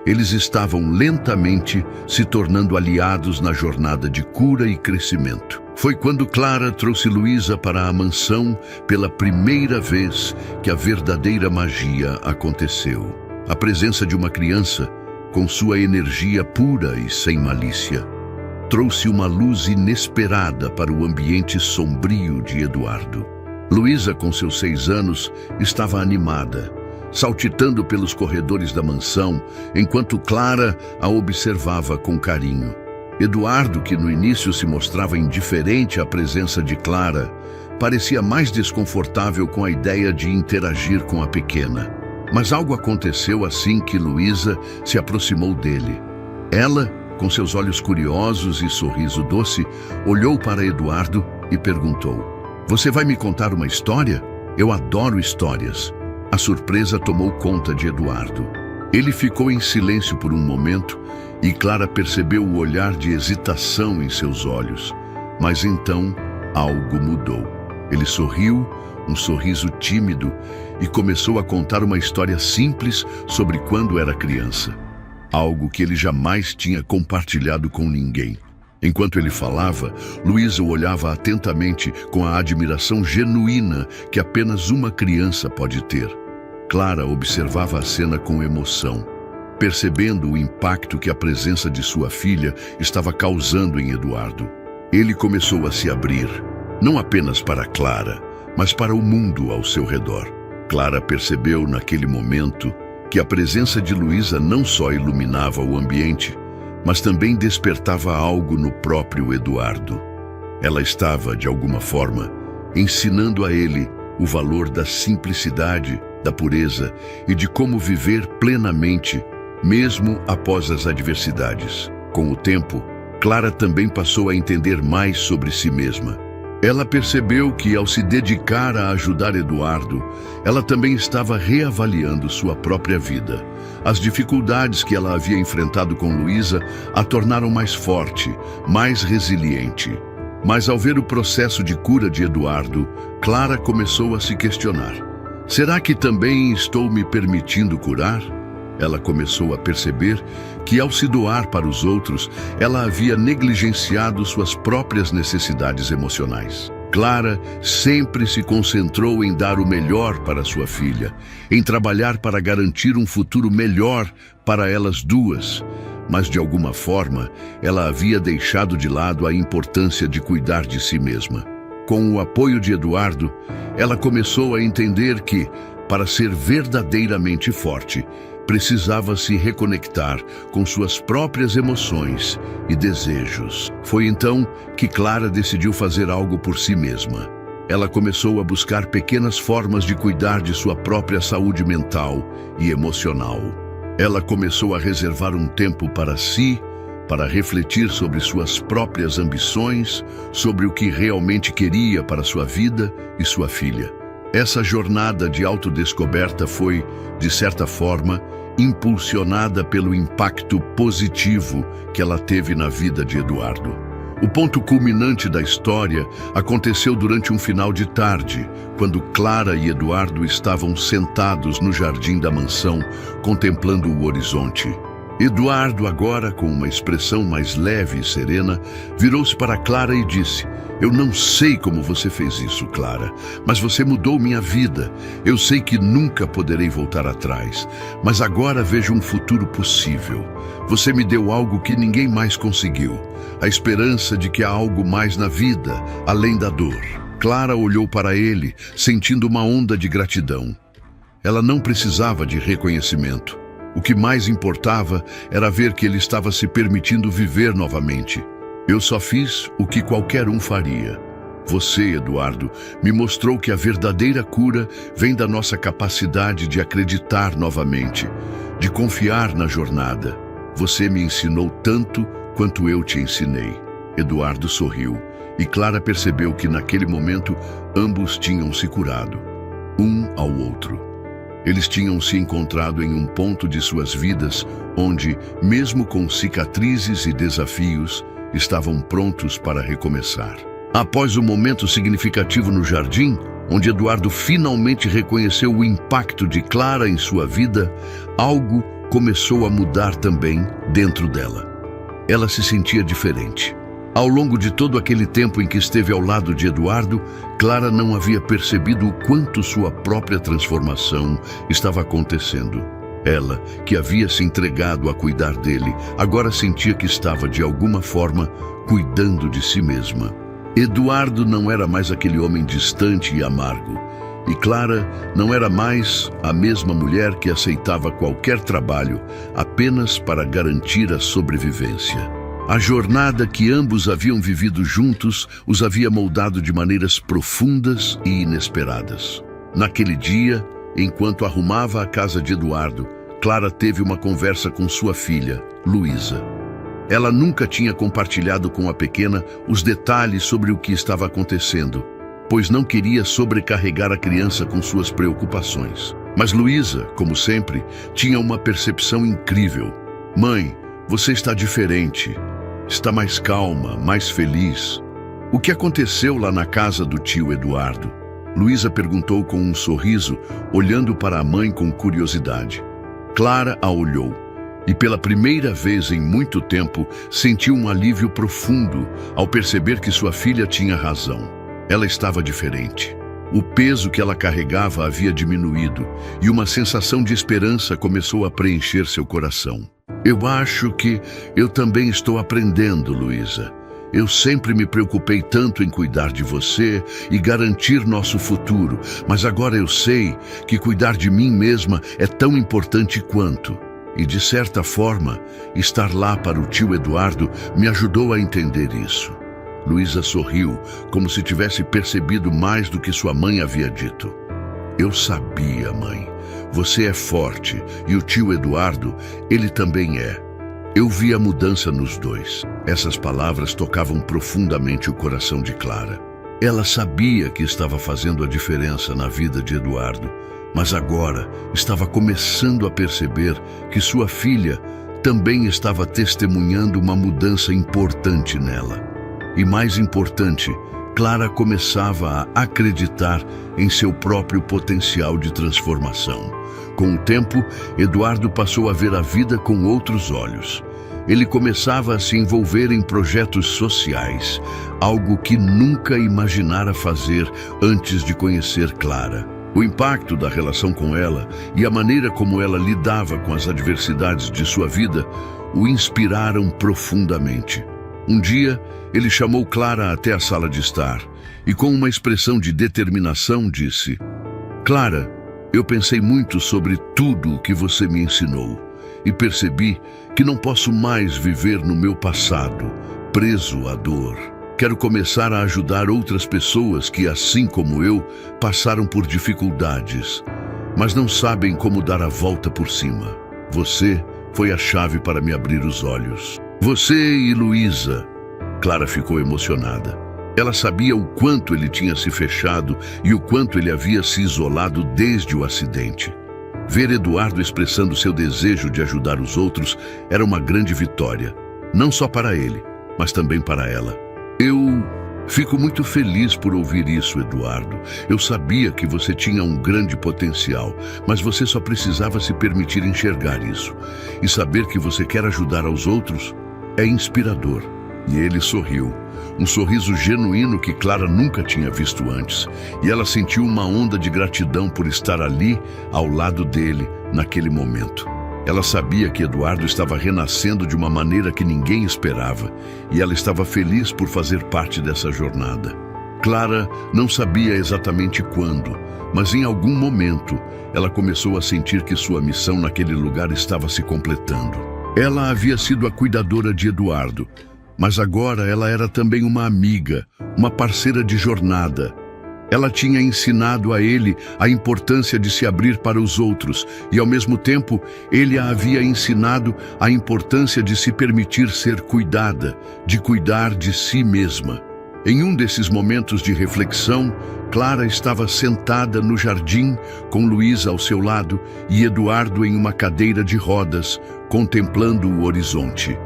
Eles estavam lentamente se tornando aliados na jornada de cura e crescimento. Foi quando Clara trouxe Luísa para a mansão pela primeira vez que a verdadeira magia aconteceu. A presença de uma criança, com sua energia pura e sem malícia, trouxe uma luz inesperada para o ambiente sombrio de Eduardo. Luísa, com seus 6 anos, estava animada, saltitando pelos corredores da mansão, enquanto Clara a observava com carinho. Eduardo, que no início se mostrava indiferente à presença de Clara, parecia mais desconfortável com a ideia de interagir com a pequena. Mas algo aconteceu assim que Luísa se aproximou dele. Ela, com seus olhos curiosos e sorriso doce, olhou para Eduardo e perguntou: "Você vai me contar uma história? Eu adoro histórias." A surpresa tomou conta de Eduardo. Ele ficou em silêncio por um momento e Clara percebeu o olhar de hesitação em seus olhos. Mas então, algo mudou. Ele sorriu, um sorriso tímido, e começou a contar uma história simples sobre quando era criança. Algo que ele jamais tinha compartilhado com ninguém. Enquanto ele falava, Luísa o olhava atentamente com a admiração genuína que apenas uma criança pode ter. Clara observava a cena com emoção, percebendo o impacto que a presença de sua filha estava causando em Eduardo. Ele começou a se abrir, não apenas para Clara, mas para o mundo ao seu redor. Clara percebeu naquele momento que a presença de Luísa não só iluminava o ambiente, mas também despertava algo no próprio Eduardo. Ela estava, de alguma forma, ensinando a ele o valor da simplicidade, da pureza e de como viver plenamente, mesmo após as adversidades. Com o tempo, Clara também passou a entender mais sobre si mesma. Ela percebeu que, ao se dedicar a ajudar Eduardo, ela também estava reavaliando sua própria vida. As dificuldades que ela havia enfrentado com Luísa a tornaram mais forte, mais resiliente. Mas ao ver o processo de cura de Eduardo, Clara começou a se questionar: será que também estou me permitindo curar? Ela começou a perceber que, ao se doar para os outros, ela havia negligenciado suas próprias necessidades emocionais. Clara sempre se concentrou em dar o melhor para sua filha, em trabalhar para garantir um futuro melhor para elas duas. Mas, de alguma forma, ela havia deixado de lado a importância de cuidar de si mesma. Com o apoio de Eduardo, ela começou a entender que, para ser verdadeiramente forte, precisava se reconectar com suas próprias emoções e desejos. Foi então que Clara decidiu fazer algo por si mesma. Ela começou a buscar pequenas formas de cuidar de sua própria saúde mental e emocional. Ela começou a reservar um tempo para si, para refletir sobre suas próprias ambições, sobre o que realmente queria para sua vida e sua filha. Essa jornada de autodescoberta foi, de certa forma, impulsionada pelo impacto positivo que ela teve na vida de Eduardo. O ponto culminante da história aconteceu durante um final de tarde, quando Clara e Eduardo estavam sentados no jardim da mansão, contemplando o horizonte. Eduardo, agora com uma expressão mais leve e serena, virou-se para Clara e disse: "Eu não sei como você fez isso, Clara, mas você mudou minha vida. Eu sei que nunca poderei voltar atrás, mas agora vejo um futuro possível. Você me deu algo que ninguém mais conseguiu, a esperança de que há algo mais na vida, além da dor." Clara olhou para ele, sentindo uma onda de gratidão. Ela não precisava de reconhecimento. O que mais importava era ver que ele estava se permitindo viver novamente. "Eu só fiz o que qualquer um faria. Você, Eduardo, me mostrou que a verdadeira cura vem da nossa capacidade de acreditar novamente, de confiar na jornada. Você me ensinou tanto quanto eu te ensinei." Eduardo sorriu, e Clara percebeu que naquele momento ambos tinham se curado, um ao outro. Eles tinham se encontrado em um ponto de suas vidas onde, mesmo com cicatrizes e desafios, estavam prontos para recomeçar. Após um momento significativo no jardim, onde Eduardo finalmente reconheceu o impacto de Clara em sua vida, algo começou a mudar também dentro dela. Ela se sentia diferente. Ao longo de todo aquele tempo em que esteve ao lado de Eduardo, Clara não havia percebido o quanto sua própria transformação estava acontecendo. Ela, que havia se entregado a cuidar dele, agora sentia que estava, de alguma forma, cuidando de si mesma. Eduardo não era mais aquele homem distante e amargo, e Clara não era mais a mesma mulher que aceitava qualquer trabalho apenas para garantir a sobrevivência. A jornada que ambos haviam vivido juntos os havia moldado de maneiras profundas e inesperadas. Naquele dia, enquanto arrumava a casa de Eduardo, Clara teve uma conversa com sua filha, Luísa. Ela nunca tinha compartilhado com a pequena os detalhes sobre o que estava acontecendo, pois não queria sobrecarregar a criança com suas preocupações. Mas Luísa, como sempre, tinha uma percepção incrível. "Mãe, você está diferente. Está mais calma, mais feliz. O que aconteceu lá na casa do tio Eduardo?" Luísa perguntou com um sorriso, olhando para a mãe com curiosidade. Clara a olhou, e pela primeira vez em muito tempo sentiu um alívio profundo ao perceber que sua filha tinha razão. Ela estava diferente. O peso que ela carregava havia diminuído, e uma sensação de esperança começou a preencher seu coração. "Eu acho que eu também estou aprendendo, Luísa. Eu sempre me preocupei tanto em cuidar de você e garantir nosso futuro, mas agora eu sei que cuidar de mim mesma é tão importante quanto. E, de certa forma, estar lá para o tio Eduardo me ajudou a entender isso." Luísa sorriu, como se tivesse percebido mais do que sua mãe havia dito. "Eu sabia, mãe. Você é forte, e o tio Eduardo, ele também é. Eu vi a mudança nos dois." Essas palavras tocavam profundamente o coração de Clara. Ela sabia que estava fazendo a diferença na vida de Eduardo, mas agora estava começando a perceber que sua filha também estava testemunhando uma mudança importante nela. E mais importante, Clara começava a acreditar em seu próprio potencial de transformação. Com o tempo, Eduardo passou a ver a vida com outros olhos. Ele começava a se envolver em projetos sociais, algo que nunca imaginara fazer antes de conhecer Clara. O impacto da relação com ela e a maneira como ela lidava com as adversidades de sua vida o inspiraram profundamente. Um dia, ele chamou Clara até a sala de estar e, com uma expressão de determinação, disse: "Clara, eu pensei muito sobre tudo o que você me ensinou e percebi que não posso mais viver no meu passado, preso à dor. Quero começar a ajudar outras pessoas que, assim como eu, passaram por dificuldades, mas não sabem como dar a volta por cima. Você foi a chave para me abrir os olhos. Você e Luísa." Clara ficou emocionada. Ela sabia o quanto ele tinha se fechado e o quanto ele havia se isolado desde o acidente. Ver Eduardo expressando seu desejo de ajudar os outros era uma grande vitória, não só para ele, mas também para ela. Eu fico muito feliz por ouvir isso, Eduardo. Eu sabia que você tinha um grande potencial, mas você só precisava se permitir enxergar isso. E saber que você quer ajudar aos outros é inspirador. E ele sorriu, um sorriso genuíno que Clara nunca tinha visto antes. E ela sentiu uma onda de gratidão por estar ali, ao lado dele, naquele momento. Ela sabia que Eduardo estava renascendo de uma maneira que ninguém esperava, e ela estava feliz por fazer parte dessa jornada. Clara não sabia exatamente quando, mas em algum momento, ela começou a sentir que sua missão naquele lugar estava se completando. Ela havia sido a cuidadora de Eduardo, mas agora ela era também uma amiga, uma parceira de jornada. Ela tinha ensinado a ele a importância de se abrir para os outros e, ao mesmo tempo, ele a havia ensinado a importância de se permitir ser cuidada, de cuidar de si mesma. Em um desses momentos de reflexão, Clara estava sentada no jardim com Luísa ao seu lado e Eduardo em uma cadeira de rodas, contemplando o horizonte.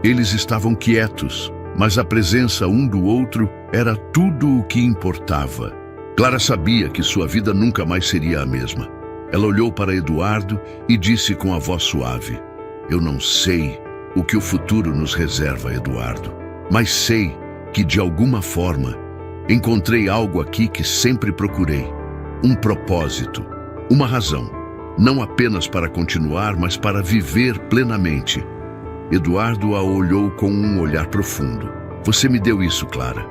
Eles estavam quietos, mas a presença um do outro era tudo o que importava. Clara sabia que sua vida nunca mais seria a mesma. Ela olhou para Eduardo e disse com a voz suave: "Eu não sei o que o futuro nos reserva, Eduardo, mas sei que, de alguma forma, encontrei algo aqui que sempre procurei. Um propósito, uma razão, não apenas para continuar, mas para viver plenamente." Eduardo a olhou com um olhar profundo. "Você me deu isso, Clara.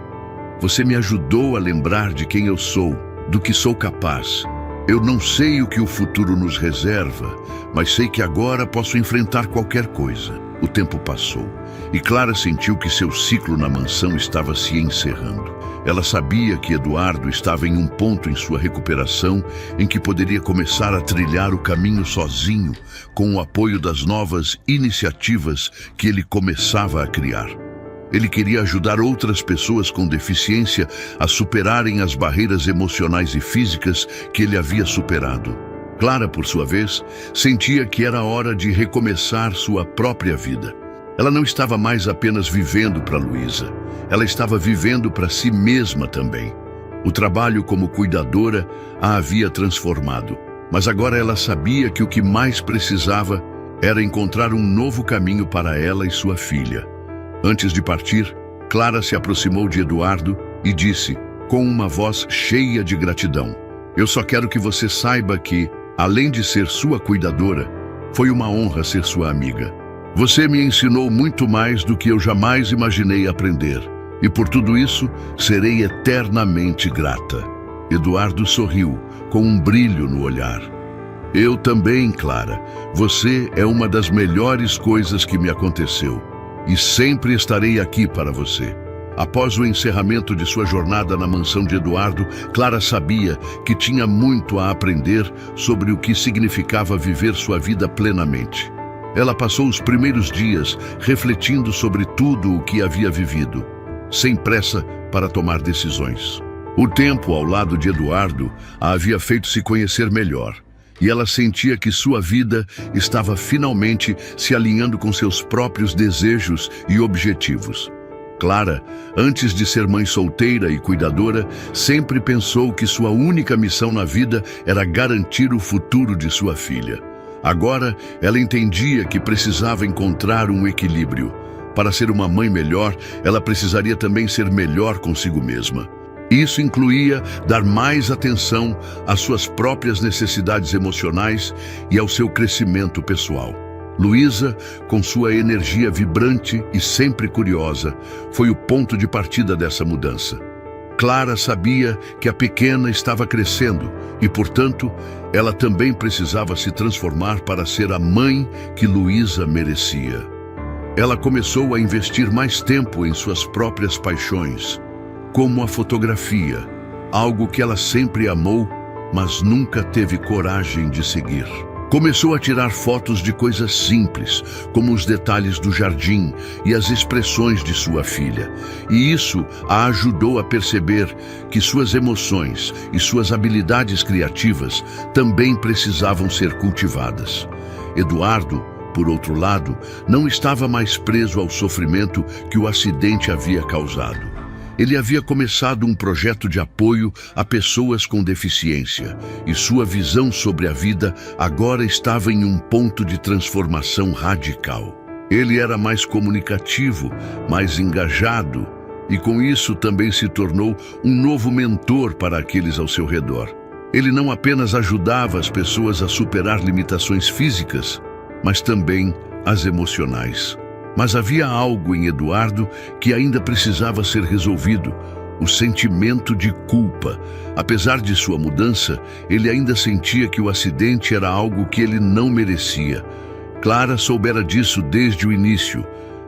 Você me ajudou a lembrar de quem eu sou, do que sou capaz. Eu não sei o que o futuro nos reserva, mas sei que agora posso enfrentar qualquer coisa." O tempo passou, e Clara sentiu que seu ciclo na mansão estava se encerrando. Ela sabia que Eduardo estava em um ponto em sua recuperação em que poderia começar a trilhar o caminho sozinho, com o apoio das novas iniciativas que ele começava a criar. Ele queria ajudar outras pessoas com deficiência a superarem as barreiras emocionais e físicas que ele havia superado. Clara, por sua vez, sentia que era hora de recomeçar sua própria vida. Ela não estava mais apenas vivendo para Luísa, ela estava vivendo para si mesma também. O trabalho como cuidadora a havia transformado, mas agora ela sabia que o que mais precisava era encontrar um novo caminho para ela e sua filha. Antes de partir, Clara se aproximou de Eduardo e disse, com uma voz cheia de gratidão: "Eu só quero que você saiba que, além de ser sua cuidadora, foi uma honra ser sua amiga. Você me ensinou muito mais do que eu jamais imaginei aprender, e por tudo isso serei eternamente grata." Eduardo sorriu, com um brilho no olhar. "Eu também, Clara. Você é uma das melhores coisas que me aconteceu, e sempre estarei aqui para você." Após o encerramento de sua jornada na mansão de Eduardo, Clara sabia que tinha muito a aprender sobre o que significava viver sua vida plenamente. Ela passou os primeiros dias refletindo sobre tudo o que havia vivido, sem pressa para tomar decisões. O tempo ao lado de Eduardo a havia feito se conhecer melhor, e ela sentia que sua vida estava finalmente se alinhando com seus próprios desejos e objetivos. Clara, antes de ser mãe solteira e cuidadora, sempre pensou que sua única missão na vida era garantir o futuro de sua filha. Agora, ela entendia que precisava encontrar um equilíbrio. Para ser uma mãe melhor, ela precisaria também ser melhor consigo mesma. Isso incluía dar mais atenção às suas próprias necessidades emocionais e ao seu crescimento pessoal. Luísa, com sua energia vibrante e sempre curiosa, foi o ponto de partida dessa mudança. Clara sabia que a pequena estava crescendo e, portanto, ela também precisava se transformar para ser a mãe que Luísa merecia. Ela começou a investir mais tempo em suas próprias paixões, como a fotografia, algo que ela sempre amou, mas nunca teve coragem de seguir. Começou a tirar fotos de coisas simples, como os detalhes do jardim e as expressões de sua filha. E isso a ajudou a perceber que suas emoções e suas habilidades criativas também precisavam ser cultivadas. Eduardo, por outro lado, não estava mais preso ao sofrimento que o acidente havia causado. Ele havia começado um projeto de apoio a pessoas com deficiência e sua visão sobre a vida agora estava em um ponto de transformação radical. Ele era mais comunicativo, mais engajado e com isso também se tornou um novo mentor para aqueles ao seu redor. Ele não apenas ajudava as pessoas a superar limitações físicas, mas também as emocionais. Mas havia algo em Eduardo que ainda precisava ser resolvido: o sentimento de culpa. Apesar de sua mudança, ele ainda sentia que o acidente era algo que ele não merecia. Clara soubera disso desde o início,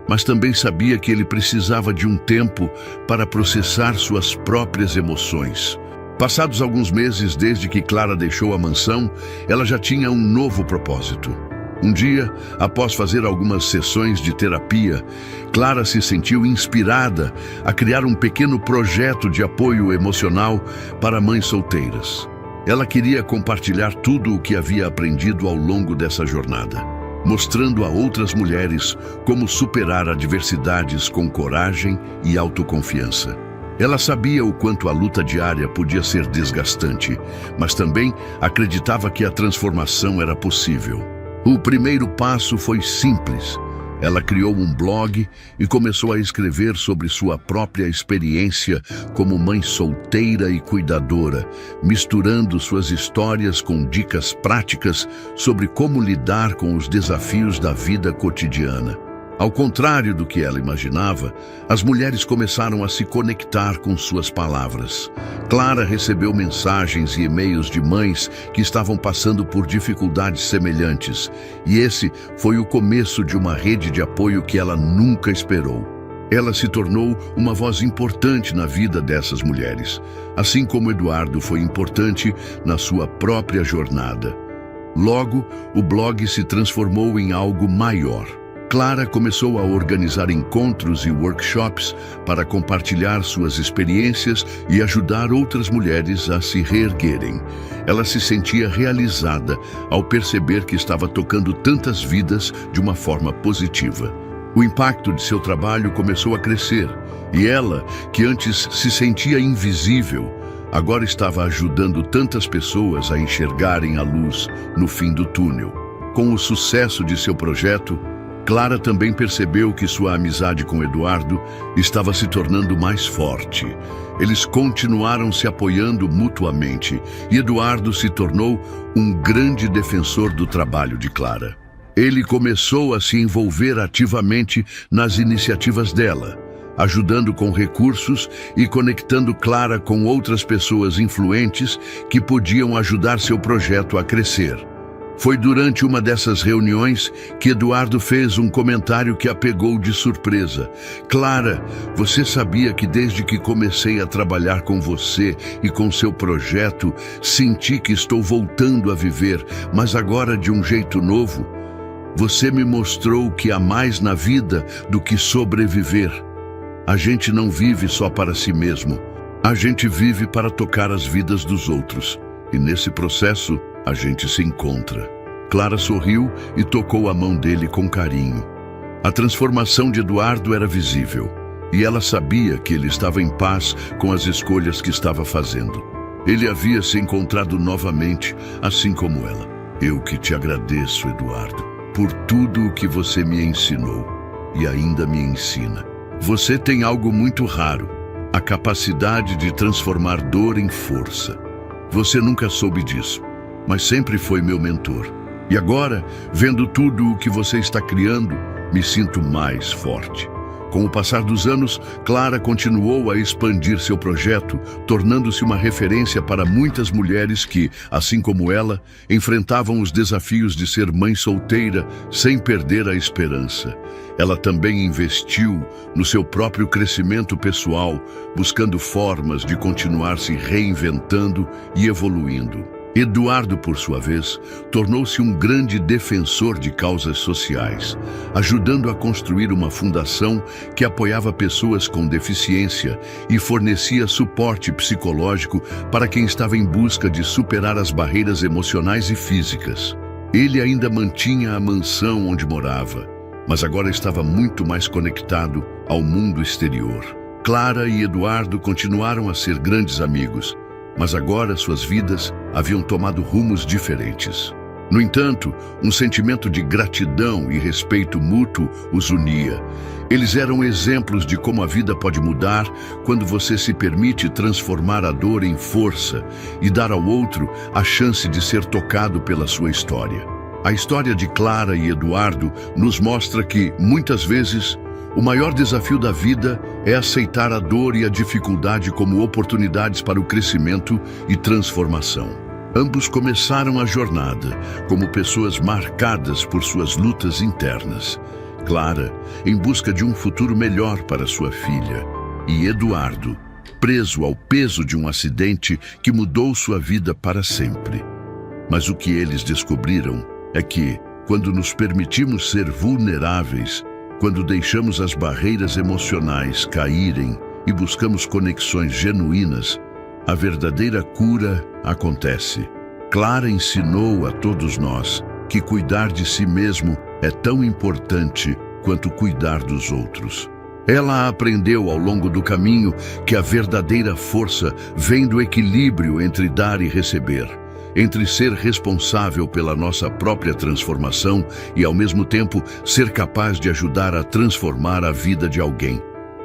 mas também sabia que ele precisava de um tempo para processar suas próprias emoções. Passados alguns meses desde que Clara deixou a mansão, ela já tinha um novo propósito. Um dia, após fazer algumas sessões de terapia, Clara se sentiu inspirada a criar um pequeno projeto de apoio emocional para mães solteiras. Ela queria compartilhar tudo o que havia aprendido ao longo dessa jornada, mostrando a outras mulheres como superar adversidades com coragem e autoconfiança. Ela sabia o quanto a luta diária podia ser desgastante, mas também acreditava que a transformação era possível. O primeiro passo foi simples. Ela criou um blog e começou a escrever sobre sua própria experiência como mãe solteira e cuidadora, misturando suas histórias com dicas práticas sobre como lidar com os desafios da vida cotidiana. Ao contrário do que ela imaginava, as mulheres começaram a se conectar com suas palavras. Clara recebeu mensagens e e-mails de mães que estavam passando por dificuldades semelhantes, e esse foi o começo de uma rede de apoio que ela nunca esperou. Ela se tornou uma voz importante na vida dessas mulheres, assim como Eduardo foi importante na sua própria jornada. Logo, o blog se transformou em algo maior. Clara começou a organizar encontros e workshops para compartilhar suas experiências e ajudar outras mulheres a se reerguerem. Ela se sentia realizada ao perceber que estava tocando tantas vidas de uma forma positiva. O impacto de seu trabalho começou a crescer e ela, que antes se sentia invisível, agora estava ajudando tantas pessoas a enxergarem a luz no fim do túnel. Com o sucesso de seu projeto, Clara também percebeu que sua amizade com Eduardo estava se tornando mais forte. Eles continuaram se apoiando mutuamente e Eduardo se tornou um grande defensor do trabalho de Clara. Ele começou a se envolver ativamente nas iniciativas dela, ajudando com recursos e conectando Clara com outras pessoas influentes que podiam ajudar seu projeto a crescer. Foi durante uma dessas reuniões que Eduardo fez um comentário que a pegou de surpresa. Clara, você sabia que desde que comecei a trabalhar com você e com seu projeto, senti que estou voltando a viver, mas agora de um jeito novo? Você me mostrou que há mais na vida do que sobreviver. A gente não vive só para si mesmo. A gente vive para tocar as vidas dos outros. E nesse processo, a gente se encontra. Clara sorriu e tocou a mão dele com carinho. A transformação de Eduardo era visível, e ela sabia que ele estava em paz com as escolhas que estava fazendo. Ele havia se encontrado novamente, assim como ela. Eu que te agradeço, Eduardo, por tudo o que você me ensinou e ainda me ensina. Você tem algo muito raro, a capacidade de transformar dor em força. Você nunca soube disso, mas sempre foi meu mentor. E agora, vendo tudo o que você está criando, me sinto mais forte. Com o passar dos anos, Clara continuou a expandir seu projeto, tornando-se uma referência para muitas mulheres que, assim como ela, enfrentavam os desafios de ser mãe solteira sem perder a esperança. Ela também investiu no seu próprio crescimento pessoal, buscando formas de continuar se reinventando e evoluindo. Eduardo, por sua vez, tornou-se um grande defensor de causas sociais, ajudando a construir uma fundação que apoiava pessoas com deficiência e fornecia suporte psicológico para quem estava em busca de superar as barreiras emocionais e físicas. Ele ainda mantinha a mansão onde morava, mas agora estava muito mais conectado ao mundo exterior. Clara e Eduardo continuaram a ser grandes amigos, mas agora suas vidas haviam tomado rumos diferentes. No entanto, um sentimento de gratidão e respeito mútuo os unia. Eles eram exemplos de como a vida pode mudar quando você se permite transformar a dor em força e dar ao outro a chance de ser tocado pela sua história. A história de Clara e Eduardo nos mostra que, muitas vezes, o maior desafio da vida é aceitar a dor e a dificuldade como oportunidades para o crescimento e transformação. Ambos começaram a jornada como pessoas marcadas por suas lutas internas. Clara, em busca de um futuro melhor para sua filha, e Eduardo, preso ao peso de um acidente que mudou sua vida para sempre. Mas o que eles descobriram é que, quando nos permitimos ser vulneráveis, quando deixamos as barreiras emocionais caírem e buscamos conexões genuínas, a verdadeira cura acontece. Clara ensinou a todos nós que cuidar de si mesmo é tão importante quanto cuidar dos outros. Ela aprendeu ao longo do caminho que a verdadeira força vem do equilíbrio entre dar e receber, entre ser responsável pela nossa própria transformação e, ao mesmo tempo, ser capaz de ajudar a transformar a vida de alguém.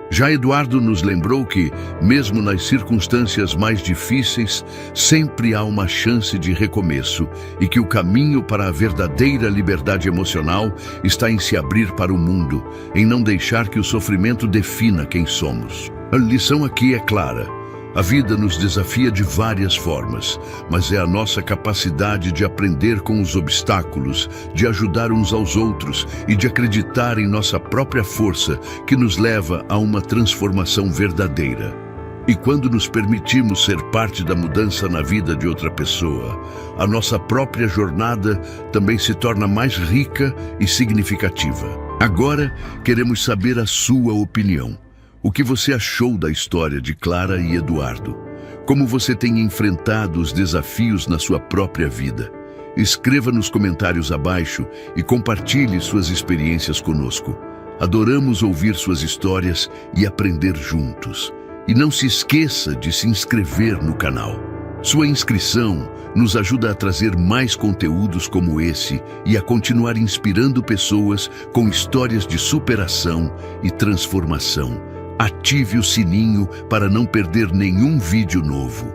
Já Eduardo nos lembrou que, mesmo nas circunstâncias mais difíceis, sempre há uma chance de recomeço e que o caminho para a verdadeira liberdade emocional está em se abrir para o mundo, em não deixar que o sofrimento defina quem somos. A lição aqui é clara. A vida nos desafia de várias formas, mas é a nossa capacidade de aprender com os obstáculos, de ajudar uns aos outros e de acreditar em nossa própria força que nos leva a uma transformação verdadeira. E quando nos permitimos ser parte da mudança na vida de outra pessoa, a nossa própria jornada também se torna mais rica e significativa. Agora, queremos saber a sua opinião. O que você achou da história de Clara e Eduardo? Como você tem enfrentado os desafios na sua própria vida? Escreva nos comentários abaixo e compartilhe suas experiências conosco. Adoramos ouvir suas histórias e aprender juntos. E não se esqueça de se inscrever no canal. Sua inscrição nos ajuda a trazer mais conteúdos como esse e a continuar inspirando pessoas com histórias de superação e transformação. Ative o sininho para não perder nenhum vídeo novo.